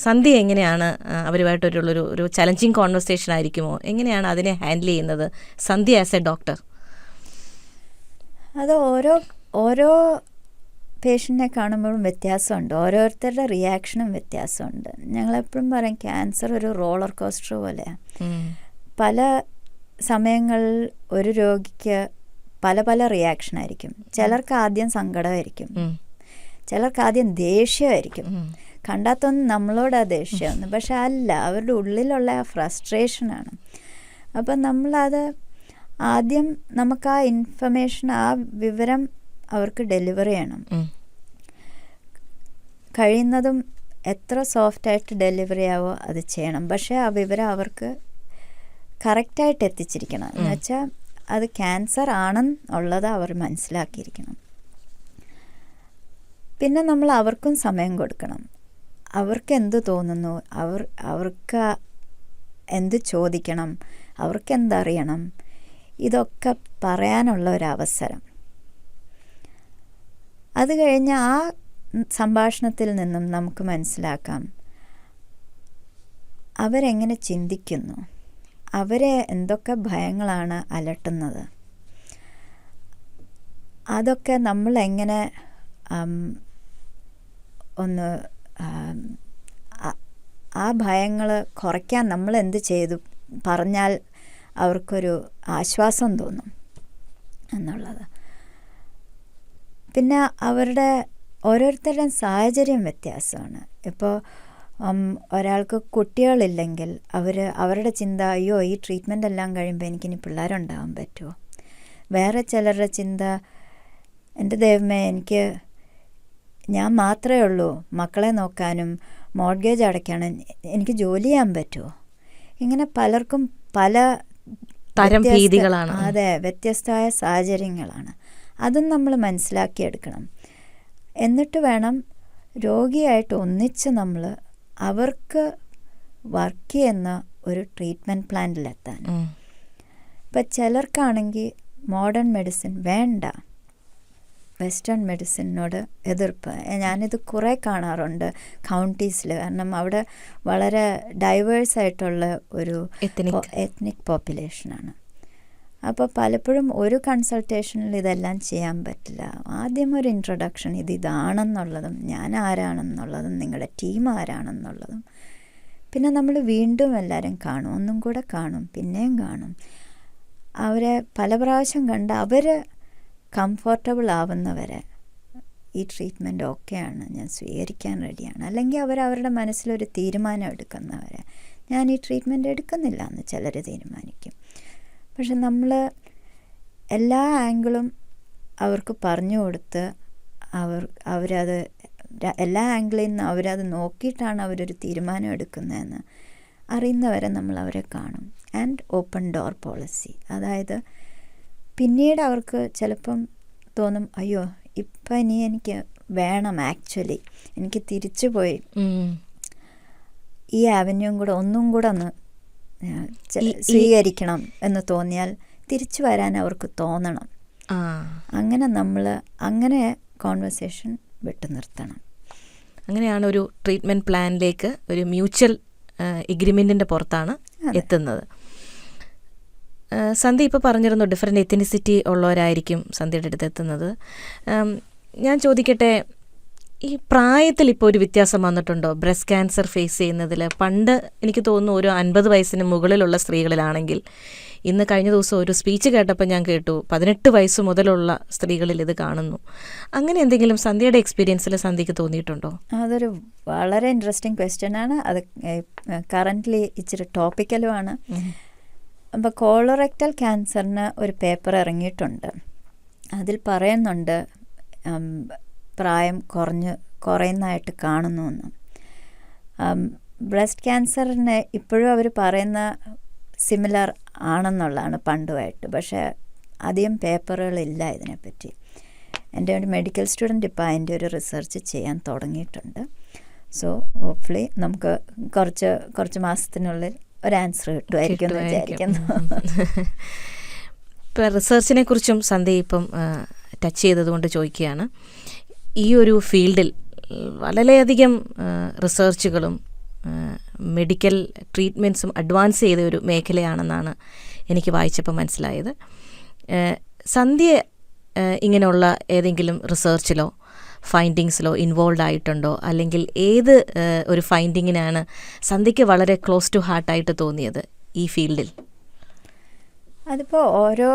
സന്ധ്യ എങ്ങനെയാണ് അവരുമായിട്ടുള്ളൊരു ചലഞ്ചിങ് കോൺവെർസേഷൻ ആയിരിക്കുമോ? എങ്ങനെയാണ് അതിനെ ഹാൻഡിൽ ചെയ്യുന്നത് സന്ധ്യ ആസ് എ ഡോക്ടർ? അത് ഓരോ പേഷ്യൻറ്റിനെ കാണുമ്പോഴും വ്യത്യാസമുണ്ട്, ഓരോരുത്തരുടെ റിയാക്ഷനും വ്യത്യാസമുണ്ട്. ഞങ്ങളെപ്പോഴും പറയും ക്യാൻസർ ഒരു റോളർ കോസ്റ്റർ പോലെയാണ്. പല സമയങ്ങളിൽ ഒരു രോഗിക്ക് പല പല റിയാക്ഷനായിരിക്കും. ചിലർക്ക് ആദ്യം സങ്കടമായിരിക്കും, ചിലർക്ക് ആദ്യം ദേഷ്യമായിരിക്കും. കണ്ടാത്തൊന്നും നമ്മളോട് ആ ദേഷ്യമൊന്നും, പക്ഷെ അല്ല, അവരുടെ ഉള്ളിലുള്ള ആ ഫ്രസ്ട്രേഷനാണ്. അപ്പം നമ്മളത് ആദ്യം നമുക്ക് ആ ഇൻഫർമേഷൻ, ആ വിവരം അവർക്ക് ഡെലിവർ ചെയ്യണം. കഴിയുന്നതും എത്ര സോഫ്റ്റായിട്ട് ഡെലിവറി ആവോ അത് ചെയ്യണം. പക്ഷേ ആ വിവരം അവർക്ക് കറക്റ്റായിട്ട് എത്തിച്ചിരിക്കണം. എന്ന് വെച്ചാൽ അത് ക്യാൻസർ ആണെന്നുള്ളത് അവർ മനസ്സിലാക്കിയിരിക്കണം. പിന്നെ നമ്മൾ അവർക്കും സമയം കൊടുക്കണം. അവർക്ക് എന്ത് തോന്നുന്നു, അവർക്ക് എന്ത് ചോദിക്കണം, അവർക്ക് എന്തറിയണം, ഇതൊക്കെ പറയാനുള്ള ഒരവസരം. അത് കഴിഞ്ഞ് ആ സംഭാഷണത്തിൽ നിന്നും നമുക്ക് മനസ്സിലാക്കാം അവരെങ്ങനെ ചിന്തിക്കുന്നു, അവരെ എന്തൊക്കെ ഭയങ്ങളാണ് അലട്ടുന്നത്. അതൊക്കെ നമ്മളെങ്ങനെ ഒന്ന് ആ ഭയങ്ങൾ കുറയ്ക്കാൻ നമ്മൾ എന്ത് ചെയ്തു പറഞ്ഞാൽ അവർക്കൊരു ആശ്വാസം തോന്നും എന്നുള്ളത്. പിന്നെ അവരുടെ ഓരോരുത്തരുടെയും സാഹചര്യം വ്യത്യാസമാണ്. ഇപ്പോൾ ഒരാൾക്ക് കുട്ടികളില്ലെങ്കിൽ അവരുടെ ചിന്ത, അയ്യോ ഈ ട്രീറ്റ്മെൻ്റ് എല്ലാം കഴിയുമ്പോൾ എനിക്കിനി പിള്ളേരുണ്ടാകാൻ പറ്റുമോ. വേറെ ചിലരുടെ ചിന്ത, എൻ്റെ ദൈവമേ ഞാൻ മാത്രമേ ഉള്ളൂ മക്കളെ നോക്കാനും മോർഗേജ് അടയ്ക്കാനും, എനിക്ക് ജോലി ചെയ്യാൻ പറ്റുമോ. ഇങ്ങനെ പലർക്കും പല തരം ഭീതികളാണ്. അതെ, വ്യത്യസ്തമായ സാഹചര്യങ്ങളാണ്. അതും നമ്മൾ മനസ്സിലാക്കിയെടുക്കണം. എന്നിട്ട് വേണം രോഗിയായിട്ട് ഒന്നിച്ച് നമ്മൾ അവർക്ക് വർക്ക് ചെയ്യുന്ന ഒരു ട്രീറ്റ്മെൻറ്റ് പ്ലാനിലെത്താൻ. ഇപ്പം ചിലർക്കാണെങ്കിൽ മോഡേൺ മെഡിസിൻ വേണ്ട, വെസ്റ്റേൺ മെഡിസിനോട് എതിർപ്പ്. ഞാനിത് കുറേ കാണാറുണ്ട് കൗണ്ടീസിൽ. കാരണം അവിടെ വളരെ ഡൈവേഴ്സായിട്ടുള്ള ഒരു എത്നിക് പോപ്പുലേഷനാണ്. അപ്പോൾ പലപ്പോഴും ഒരു കൺസൾട്ടേഷനിൽ ഇതെല്ലാം ചെയ്യാൻ പറ്റില്ല. ആദ്യം ഒരു ഇൻട്രൊഡക്ഷൻ, ഇതാണെന്നുള്ളതും ഞാൻ ആരാണെന്നുള്ളതും നിങ്ങളുടെ ടീം ആരാണെന്നുള്ളതും. പിന്നെ നമ്മൾ വീണ്ടും എല്ലാവരും കാണും, ഒന്നും കൂടെ കാണും, പിന്നെയും കാണും. അവരെ പല പ്രാവശ്യം കണ്ട് അവർ കംഫർട്ടബിൾ ആവുന്നവരെ ഈ ട്രീറ്റ്മെൻറ്റ് ഓക്കെയാണ്, ഞാൻ സ്വീകരിക്കാൻ റെഡിയാണ്. അല്ലെങ്കിൽ അവരുടെ മനസ്സിലൊരു തീരുമാനം എടുക്കുന്നവരെ ഞാൻ ഈ ട്രീറ്റ്മെൻറ്റ് എടുക്കുന്നില്ല എന്ന് ചിലർ തീരുമാനിക്കും. പക്ഷെ നമ്മൾ എല്ലാ ആംഗിളും അവർക്ക് പറഞ്ഞു കൊടുത്ത് അവരത് എല്ലാ ആംഗിളിൽ നിന്ന് അവരത് നോക്കിയിട്ടാണ് അവരൊരു തീരുമാനം എടുക്കുന്നതെന്ന് അറിയുന്നവരെ നമ്മൾ അവരെ കാണും. ആൻഡ് ഓപ്പൺ ഡോർ പോളിസി, അതായത് പിന്നീട് അവർക്ക് ചിലപ്പം തോന്നും, അയ്യോ ഇപ്പം ഇനി എനിക്ക് വേണം, ആക്ച്വലി എനിക്ക് തിരിച്ചു പോയി ഈ ആവന്യൂവും കൂടെ ഒന്നും കൂടെ ഒന്ന് സ്വീകരിക്കണം എന്ന് തോന്നിയാൽ തിരിച്ചു വരാൻ അവർക്ക് തോന്നണം. അങ്ങനെ നമ്മൾ അങ്ങനെ കോൺവെർസേഷൻ വിട്ടു നിർത്തണം. അങ്ങനെയാണ് ഒരു ട്രീറ്റ്മെൻറ്റ് പ്ലാനിലേക്ക് ഒരു മ്യൂച്വൽ എഗ്രിമെൻറ്റിൻ്റെ പുറത്താണ് എത്തുന്നത്. സന്ധ്യ ഇപ്പോൾ പറഞ്ഞിരുന്നു ഡിഫറെൻ്റ് എത്തിനിസിറ്റി ഉള്ളവരായിരിക്കും സന്ധ്യയുടെ അടുത്ത് എത്തുന്നത്. ഞാൻ ചോദിക്കട്ടെ, ഈ പ്രായത്തിൽ ഇപ്പോൾ ഒരു വ്യത്യാസം വന്നിട്ടുണ്ടോ ബ്രസ്റ്റ് ക്യാൻസർ ഫേസ് ചെയ്യുന്നതിൽ? പണ്ട് എനിക്ക് തോന്നുന്നു ഒരു 50 വയസ്സിന് മുകളിലുള്ള സ്ത്രീകളിലാണെങ്കിൽ, ഇന്ന് കഴിഞ്ഞ ദിവസം ഒരു സ്പീച്ച് കേട്ടപ്പോൾ ഞാൻ കേട്ടു 18 വയസ്സ് മുതലുള്ള സ്ത്രീകളിൽ ഇത് കാണുന്നു. അങ്ങനെ എന്തെങ്കിലും സന്ധ്യയുടെ എക്സ്പീരിയൻസിൽ സന്ധ്യയ്ക്ക് തോന്നിയിട്ടുണ്ടോ? അതൊരു വളരെ ഇൻട്രസ്റ്റിംഗ് ക്വസ്റ്റ്യൻ ആണ്. അത് കറൻ്റ്ലി ഇച്ചിരി ടോപ്പിക്കലുമാണ്. അപ്പോൾ കോളറെക്ടൽ ക്യാൻസറിന് ഒരു പേപ്പർ ഇറങ്ങിയിട്ടുണ്ട്. അതിൽ പറയുന്നുണ്ട് പ്രായം കുറയുന്നതായിട്ട് കാണുന്നു എന്ന്. ബ്രസ്റ്റ് ക്യാൻസറിന് ഇപ്പോഴും അവർ പറയുന്ന സിമിലർ ആണെന്നുള്ളതാണ് പണ്ടുമായിട്ട്. പക്ഷേ അധികം പേപ്പറുകളില്ല ഇതിനെപ്പറ്റി. എൻ്റെ ഒരു മെഡിക്കൽ സ്റ്റുഡൻറ്റ് ഇപ്പോൾ അതിൻ്റെ ഒരു റിസർച്ച് ചെയ്യാൻ തുടങ്ങിയിട്ടുണ്ട്. സോ ഹോപ്പ്ഫുള്ളി നമുക്ക് കുറച്ച് മാസത്തിനുള്ളിൽ ഒരു ആൻസർ കിട്ടുമായിരിക്കും എന്ന് വിചാരിക്കുന്നു. ഇപ്പോൾ റിസർച്ചിനെ കുറിച്ചും സന്ധ്യ ഇപ്പം ടച്ച് ചെയ്തതുകൊണ്ട് ചോദിക്കുകയാണ്. ഈ ഒരു ഫീൽഡിൽ വളരെയധികം റിസർച്ചുകളും മെഡിക്കൽ ട്രീറ്റ്മെൻറ്റ്സും അഡ്വാൻസ് ചെയ്ത ഒരു മേഖലയാണെന്നാണ് എനിക്ക് വായിച്ചപ്പോൾ മനസ്സിലായത്. സന്ധ്യ ഇങ്ങനെയുള്ള ഏതെങ്കിലും റിസർച്ചിലോ ഫൈൻഡിങ്സിലോ ഇൻവോൾവ് ആയിട്ടുണ്ടോ? അല്ലെങ്കിൽ ഏത് ഒരു ഫൈൻഡിങ്ങിനാണ് സന്ധ്യയ്ക്ക് വളരെ ക്ലോസ് ടു ഹാർട്ടായിട്ട് തോന്നിയത് ഈ ഫീൽഡിൽ? അതിപ്പോൾ ഓരോ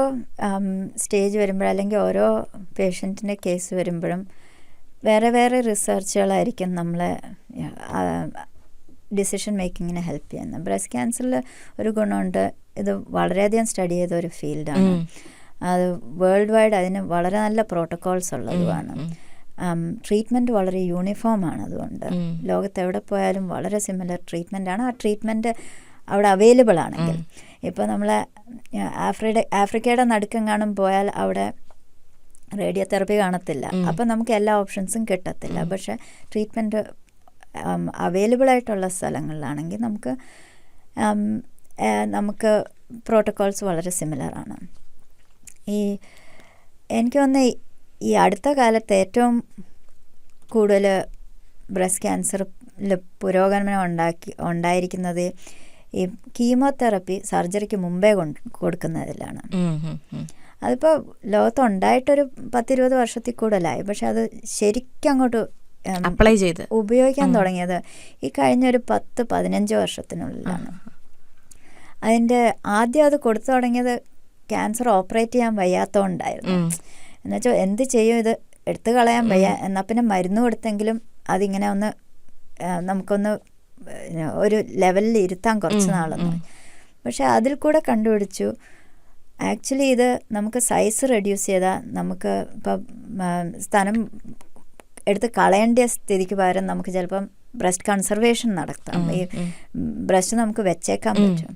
സ്റ്റേജ് വരുമ്പോഴും അല്ലെങ്കിൽ ഓരോ പേഷ്യൻറ്റിൻ്റെ കേസ് വരുമ്പോഴും വേറെ വേറെ റിസർച്ചുകളായിരിക്കും നമ്മളെ ഡിസിഷൻ മേക്കിങ്ങിന് ഹെൽപ്പ് ചെയ്യുന്നത്. ബ്രസ്റ്റ് ക്യാൻസറിൽ ഒരു ഗുണമുണ്ട്, ഇത് വളരെയധികം സ്റ്റഡി ചെയ്ത ഒരു ഫീൽഡാണ്. അത് വേൾഡ് വൈഡ് അതിന് വളരെ നല്ല പ്രോട്ടോക്കോൾസ് ഉള്ളതുമാണ്. ട്രീറ്റ്മെൻറ്റ് വളരെ യൂണിഫോമാണ്. അതുകൊണ്ട് ലോകത്ത് എവിടെ പോയാലും വളരെ സിമിലർ ട്രീറ്റ്മെൻറ്റാണ്. ആ ട്രീറ്റ്മെൻറ്റ് അവിടെ അവൈലബിൾ ആണെങ്കിൽ, ഇപ്പോൾ നമ്മൾ ആഫ്രിക്കയുടെ നടുക്കെങ്ങാനും പോയാൽ അവിടെ റേഡിയോ തെറപ്പി കാണത്തില്ല. അപ്പം നമുക്ക് എല്ലാ ഓപ്ഷൻസും കിട്ടത്തില്ല. പക്ഷേ ട്രീറ്റ്മെൻറ്റ് അവൈലബിൾ ആയിട്ടുള്ള സ്ഥലങ്ങളിലാണെങ്കിൽ നമുക്ക് പ്രോട്ടോക്കോൾസ് വളരെ സിമിലറാണ്. എനിക്ക് തോന്നുന്നു ഈ അടുത്ത കാലത്ത് ഏറ്റവും കൂടുതൽ ബ്രസ്റ്റ് ക്യാൻസറിൽ പുരോഗമനം ഉണ്ടായിരിക്കുന്നത് ഈ കീമോതെറപ്പി സർജറിക്ക് മുമ്പേ കൊടുക്കുന്നതിലാണ്. അതിപ്പോൾ ലോകത്തുണ്ടായിട്ടൊരു 10-20 വർഷത്തിൽ കൂടുതലായി. പക്ഷെ അത് ശരിക്കും അങ്ങോട്ട് അപ്ലൈ ചെയ്ത് ഉപയോഗിക്കാൻ തുടങ്ങിയത് ഈ കഴിഞ്ഞൊരു 10-15 വർഷത്തിനുള്ളിലാണ്. അതിൻ്റെ ആദ്യം അത് കൊടുത്തു തുടങ്ങിയത് ക്യാൻസർ ഓപ്പറേറ്റ് ചെയ്യാൻ വയ്യാത്തതുകൊണ്ടായിരുന്നു. എന്നുവെച്ചാൽ എന്ത് ചെയ്യും, ഇത് എടുത്തു കളയാൻ വയ്യ, എന്നാൽ പിന്നെ മരുന്ന് കൊടുത്തെങ്കിലും അതിങ്ങനെ ഒന്ന് നമുക്കൊന്ന് ഒരു ലെവലിൽ ഇരുത്താൻ കുറച്ച് നാളൊന്നും. പക്ഷെ അതിൽ കൂടെ കണ്ടുപിടിച്ചു ആക്ച്വലി ഇത് നമുക്ക് സൈസ് റെഡ്യൂസ് ചെയ്താൽ നമുക്ക് ഇപ്പം സ്ഥലം എടുത്ത് കളയേണ്ട സ്ഥിതിക്ക് പകരം നമുക്ക് ചിലപ്പം ബ്രസ്റ്റ് കൺസർവേഷൻ നടത്താം. ഈ ബ്രസ്റ്റ് നമുക്ക് വെച്ചേക്കാൻ പറ്റും.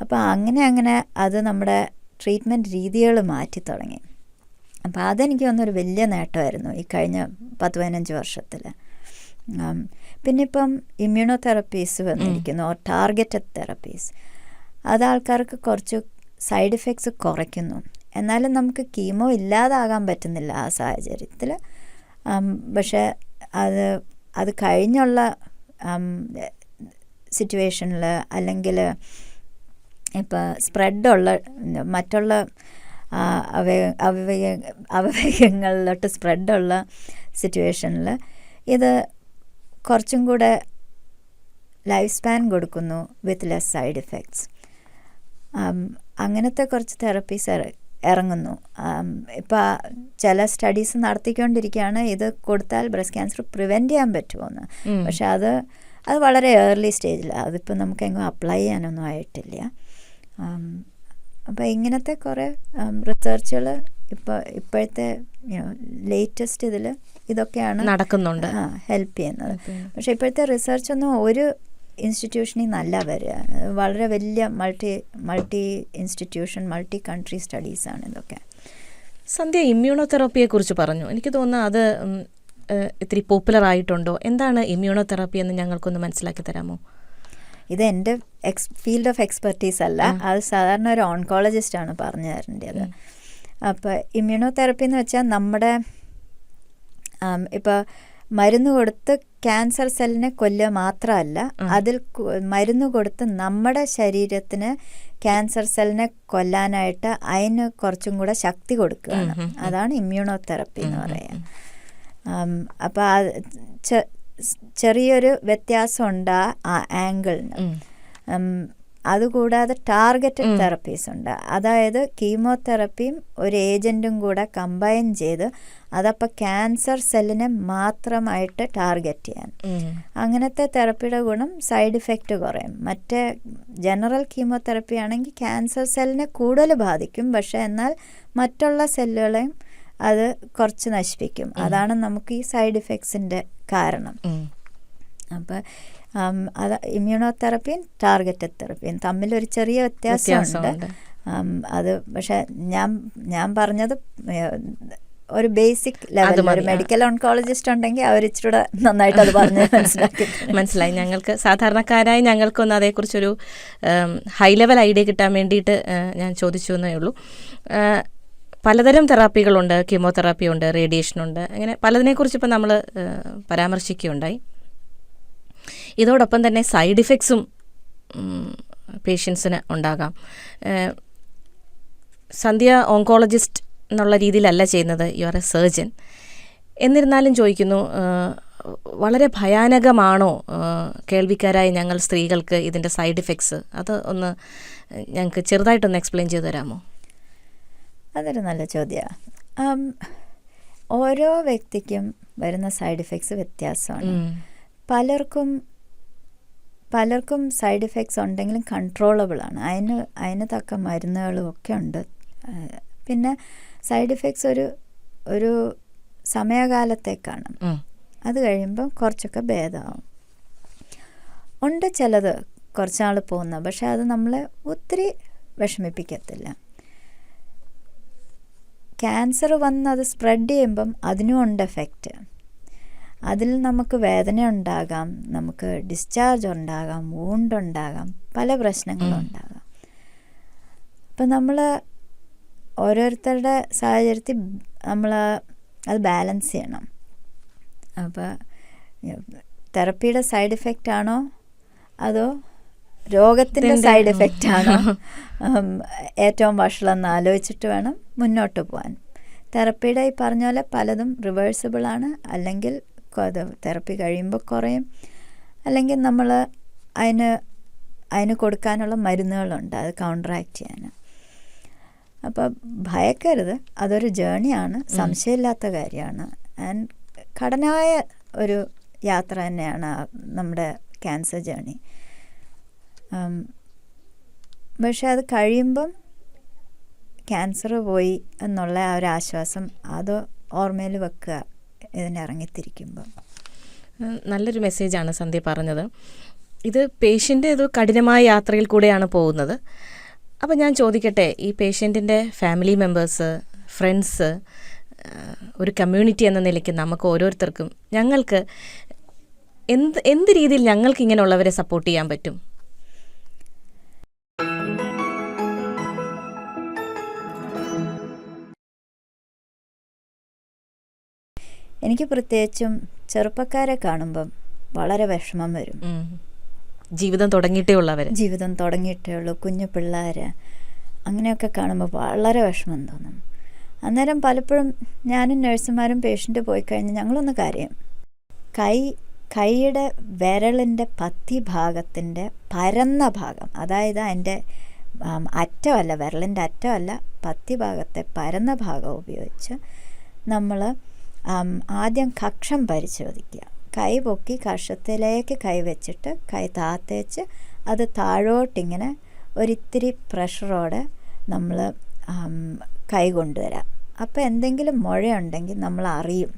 അപ്പോൾ അങ്ങനെ അത് നമ്മുടെ ട്രീറ്റ്മെൻറ്റ് രീതികൾ മാറ്റി തുടങ്ങി. അപ്പോൾ അതെനിക്ക് തോന്നുന്നൊരു വലിയ നേട്ടമായിരുന്നു ഈ കഴിഞ്ഞ 10-15 വർഷത്തിൽ. പിന്നെ ഇപ്പം ഇമ്മ്യൂണോതെറപ്പീസ് വന്നിരിക്കുന്നു, ടാർഗറ്റഡ് തെറപ്പീസ്. അത് ആൾക്കാർക്ക് കുറച്ച് സൈഡ് എഫക്ട്സ് കുറയ്ക്കുന്നു. എന്നാലും നമുക്ക് കീമോ ഇല്ലാതാകാൻ പറ്റുന്നില്ല ആ സാഹചര്യത്തിൽ. പക്ഷേ അത് കഴിഞ്ഞുള്ള സിറ്റുവേഷനിൽ അല്ലെങ്കിൽ ഇപ്പോൾ സ്പ്രെഡുള്ള മറ്റുള്ള അവയവങ്ങളിലോട്ട് സ്പ്രെഡുള്ള സിറ്റുവേഷനിൽ ഇത് കുറച്ചും കൂടെ ലൈഫ് സ്പാൻ കൊടുക്കുന്നു വിത്ത് ലെസ് സൈഡ് ഇഫക്ട്സ്. അങ്ങനത്തെ കുറച്ച് തെറപ്പീസ് ഇറങ്ങുന്നു. ഇപ്പോൾ ചില സ്റ്റഡീസ് നടത്തിക്കൊണ്ടിരിക്കുകയാണ് ഇത് കൊടുത്താൽ ബ്രസ്റ്റ് ക്യാൻസർ പ്രിവെൻറ്റ് ചെയ്യാൻ പറ്റുമോയെന്ന്. പക്ഷെ അത് വളരെ ഏർലി സ്റ്റേജിലാണ്. അതിപ്പോൾ നമുക്കെങ്ങും അപ്ലൈ ചെയ്യാനൊന്നും ആയിട്ടില്ല. അപ്പോൾ ഇങ്ങനത്തെ കുറേ റിസർച്ചുകൾ ഇപ്പോഴത്തെ ലേറ്റസ്റ്റ് ഇതിൽ ഇതൊക്കെയാണ് നടക്കുന്നുണ്ട്, ഹെൽപ്പ് ചെയ്യുന്നത്. പക്ഷേ ഇപ്പോഴത്തെ റിസർച്ചൊന്നും ഒരു ഇൻസ്റ്റിറ്റ്യൂഷനിൽ നിന്നല്ല വരിക. വളരെ വലിയ മൾട്ടി ഇൻസ്റ്റിറ്റ്യൂഷൻ, മൾട്ടി കൺട്രി സ്റ്റഡീസാണ് ഇതൊക്കെ. സന്ധ്യ ഇമ്മ്യൂണോതെറാപ്പിയെ കുറിച്ച് പറഞ്ഞു. എനിക്ക് തോന്നുന്നു അത് ഇത്തിരി പോപ്പുലർ ആയിട്ടുണ്ടോ? എന്താണ് ഇമ്മ്യൂണോതെറാപ്പി എന്ന് ഞങ്ങൾക്കൊന്ന് മനസ്സിലാക്കി തരാമോ? ഇത് എൻ്റെ ഫീൽഡ് ഓഫ് എക്സ്പെർട്ടീസ് അല്ല, അത് സാധാരണ ഒരു ഓൺകോളജിസ്റ്റാണ് പറഞ്ഞു തരേണ്ടത്. അപ്പോൾ ഇമ്മ്യൂണോതെറാപ്പി എന്ന് വെച്ചാൽ നമ്മുടെ ഇപ്പോൾ മരുന്ന് കൊടുത്ത് ക്യാൻസർ സെല്ലിനെ കൊല്ലുക മാത്രമല്ല, അതിൽ മരുന്ന് കൊടുത്ത് നമ്മുടെ ശരീരത്തിന് ക്യാൻസർ സെല്ലിനെ കൊല്ലാനായിട്ട് അതിന് കുറച്ചും കൂടെ ശക്തി കൊടുക്കുകയാണ്. അതാണ് ഇമ്മ്യൂണോതെറാപ്പി എന്ന് പറയുക. അപ്പോൾ ചെറിയൊരു വ്യത്യാസമുണ്ട് ആ ആംഗിളിന്. അതുകൂടാതെ ടാർഗറ്റഡ് തെറപ്പീസ് ഉണ്ട്. അതായത് കീമോതെറപ്പിയും ഒരു ഏജൻറ്റും കൂടെ കമ്പൈൻ ചെയ്ത് അതപ്പോൾ ക്യാൻസർ സെല്ലിനെ മാത്രമായിട്ട് ടാർഗറ്റ് ചെയ്യാൻ. അങ്ങനത്തെ തെറപ്പിയുടെ ഗുണം സൈഡ് ഇഫക്റ്റ് കുറയും. മറ്റേ ജനറൽ കീമോതെറപ്പി ആണെങ്കിൽ ക്യാൻസർ സെല്ലിനെ കൂടുതൽ ബാധിക്കും, പക്ഷേ എന്നാൽ മറ്റുള്ള സെല്ലുകളെയും അത് കുറച്ച് നശിപ്പിക്കും. അതാണ് നമുക്ക് ഈ സൈഡ് ഇഫക്ട്സിൻ്റെ കാരണം. അപ്പോൾ അത് ഇമ്മ്യൂണോതെറപ്പിയും ടാർഗറ്റഡ് തെറപ്പിയും തമ്മിലൊരു ചെറിയ വ്യത്യാസമുണ്ട്. അത് പക്ഷേ ഞാൻ പറഞ്ഞത് ഒരു ബേസിക് ലെവൽ. ഒരു മെഡിക്കൽ ഓൺകോളജിസ്റ്റ് ഉണ്ടെങ്കിൽ അവർ ഇച്ചിരി നന്നായിട്ട് അത് പറഞ്ഞ് മനസ്സിലായി. ഞങ്ങൾക്ക് സാധാരണക്കാരായി ഞങ്ങൾക്കൊന്ന് അതേക്കുറിച്ചൊരു ഹൈ ലെവൽ ഐഡിയ കിട്ടാൻ വേണ്ടിയിട്ട് ഞാൻ ചോദിച്ചു എന്നേ ഉള്ളൂ. പലതരം തെറാപ്പികളുണ്ട്, കീമോതെറാപ്പി ഉണ്ട്, റേഡിയേഷനുണ്ട്, അങ്ങനെ പലതിനെക്കുറിച്ച് ഇപ്പം നമ്മൾ പരാമർശിക്കുകയുണ്ടായി. ഇതോടൊപ്പം തന്നെ സൈഡ് ഇഫക്ട്സും പേഷ്യൻസിന് ഉണ്ടാകാം. സന്ധ്യ ഓങ്കോളജിസ്റ്റ് എന്നുള്ള രീതിയിലല്ല ചെയ്യുന്നത്, യു ആർ എ സർജൻ. എന്നിരുന്നാലും ചോദിക്കുന്നു, വളരെ ഭയാനകമാണോ കേൾവിക്കാരായ ഞങ്ങൾ സ്ത്രീകൾക്ക് ഇതിൻ്റെ സൈഡ് ഇഫക്ട്സ്? അത് ഒന്ന് ഞങ്ങൾക്ക് ചെറുതായിട്ടൊന്ന് എക്സ്പ്ലെയിൻ ചെയ്തു തരാമോ? അതൊരു നല്ല ചോദ്യമാണ്. ഓരോ വ്യക്തിക്കും വരുന്ന സൈഡ് ഇഫക്ട്സ് വ്യത്യാസമാണ്. പലർക്കും സൈഡ് ഇഫക്ട്സ് ഉണ്ടെങ്കിലും കൺട്രോളബിളാണ്. അതിന് തക്ക മരുന്നുകളും ഒക്കെ ഉണ്ട്. പിന്നെ സൈഡ് ഇഫക്ട്സ് ഒരു സമയകാലത്തേക്കാണ്. അത് കഴിയുമ്പോൾ കുറച്ചൊക്കെ ഭേദമാവും. ഉണ്ട് ചിലത് കുറച്ചാൾ പോകുന്ന, പക്ഷെ അത് നമ്മളെ ഒത്തിരി വിഷമിപ്പിക്കത്തില്ല. ക്യാൻസർ വന്ന് അത് സ്പ്രെഡ് ചെയ്യുമ്പം അതിനും ഉണ്ട് എഫക്റ്റ്. അതിൽ നമുക്ക് വേദന ഉണ്ടാകാം, നമുക്ക് ഡിസ്ചാർജ് ഉണ്ടാകാം, വൂണ്ടുണ്ടാകാം, പല പ്രശ്നങ്ങളും ഉണ്ടാകാം. അപ്പം നമ്മൾ ഓരോരുത്തരുടെ സാഹചര്യത്തിൽ നമ്മൾ അത് ബാലൻസ് ചെയ്യണം. അപ്പോൾ തെറപ്പിയുടെ സൈഡ് ഇഫക്റ്റ് ആണോ അതോ രോഗത്തിൻ്റെ സൈഡ് ഇഫക്റ്റ് ആണോ ഏറ്റവും വഷളെന്ന് ആലോചിച്ചിട്ട് വേണം മുന്നോട്ട് പോകാൻ. തെറപ്പിയുടെ ഈ പറഞ്ഞ പോലെ പലതും റിവേഴ്സിബിളാണ്. അല്ലെങ്കിൽ തെറപ്പി കഴിയുമ്പോൾ കുറയും, അല്ലെങ്കിൽ നമ്മൾ അതിന് കൊടുക്കാനുള്ള മരുന്നുകളുണ്ട് അത് കൗണ്ടറാക്ട് ചെയ്യാൻ. അപ്പോൾ ഭയക്കരുത്, അതൊരു ജേണിയാണ്, സംശയമില്ലാത്ത കാര്യമാണ്. ആൻഡ് കഠിനമായ ഒരു യാത്ര തന്നെയാണ് നമ്മുടെ ക്യാൻസർ ജേണി. പക്ഷെ അത് കഴിയുമ്പം ക്യാൻസർ പോയി എന്നുള്ള ആ ഒരു ആശ്വാസം അത് ഓർമ്മയിൽ വെക്കുക ഇതിനിറങ്ങിത്തിരിക്കുമ്പോൾ. നല്ലൊരു മെസ്സേജാണ് സന്ധ്യ പറഞ്ഞത്. ഇത് പേഷ്യൻ്റ് ഇത് കഠിനമായ യാത്രയിൽ കൂടെയാണ് പോകുന്നത്. അപ്പോൾ ഞാൻ ചോദിക്കട്ടെ, ഈ പേഷ്യൻറ്റിൻ്റെ ഫാമിലി മെമ്പേഴ്സ്, ഫ്രണ്ട്സ്, ഒരു കമ്മ്യൂണിറ്റി എന്ന നിലയ്ക്ക് നമുക്ക് ഓരോരുത്തർക്കും ഞങ്ങൾക്ക് എന്ത് രീതിയിൽ ഞങ്ങൾക്ക് ഇങ്ങനെയുള്ളവരെ സപ്പോർട്ട് ചെയ്യാൻ പറ്റും? എനിക്ക് പ്രത്യേകിച്ചും ചെറുപ്പക്കാരെ കാണുമ്പം വളരെ വിഷമം വരും. ജീവിതം തുടങ്ങിയിട്ടേ ഉള്ളൂ, കുഞ്ഞു പിള്ളേർ, അങ്ങനെയൊക്കെ കാണുമ്പോൾ വളരെ വിഷമം തോന്നും. അന്നേരം പലപ്പോഴും ഞാനും നഴ്സുമാരും പേഷ്യൻ്റ് പോയി കഴിഞ്ഞ് ഞങ്ങളൊന്ന് കരയും. കൈയുടെ വിരലിൻ്റെ പത്തിഭാഗത്തിൻ്റെ പരന്ന ഭാഗം, അതായത് അതിൻ്റെ അറ്റമല്ല, വിരലിൻ്റെ അറ്റമല്ല, പത്തിഭാഗത്തെ പരന്ന ഭാഗം ഉപയോഗിച്ച് നമ്മൾ ആദ്യം കക്ഷം പരിശോധിക്കുക. കൈ പൊക്കി കഷത്തിലേക്ക് കൈ വെച്ചിട്ട് കൈ താത്തേച്ച് അത് താഴോട്ടിങ്ങനെ ഒരിത്തിരി പ്രഷറോടെ നമ്മൾ കൈ കൊണ്ടുവരാം. അപ്പോൾ എന്തെങ്കിലും മുഴയുണ്ടെങ്കിൽ നമ്മൾ അറിയും.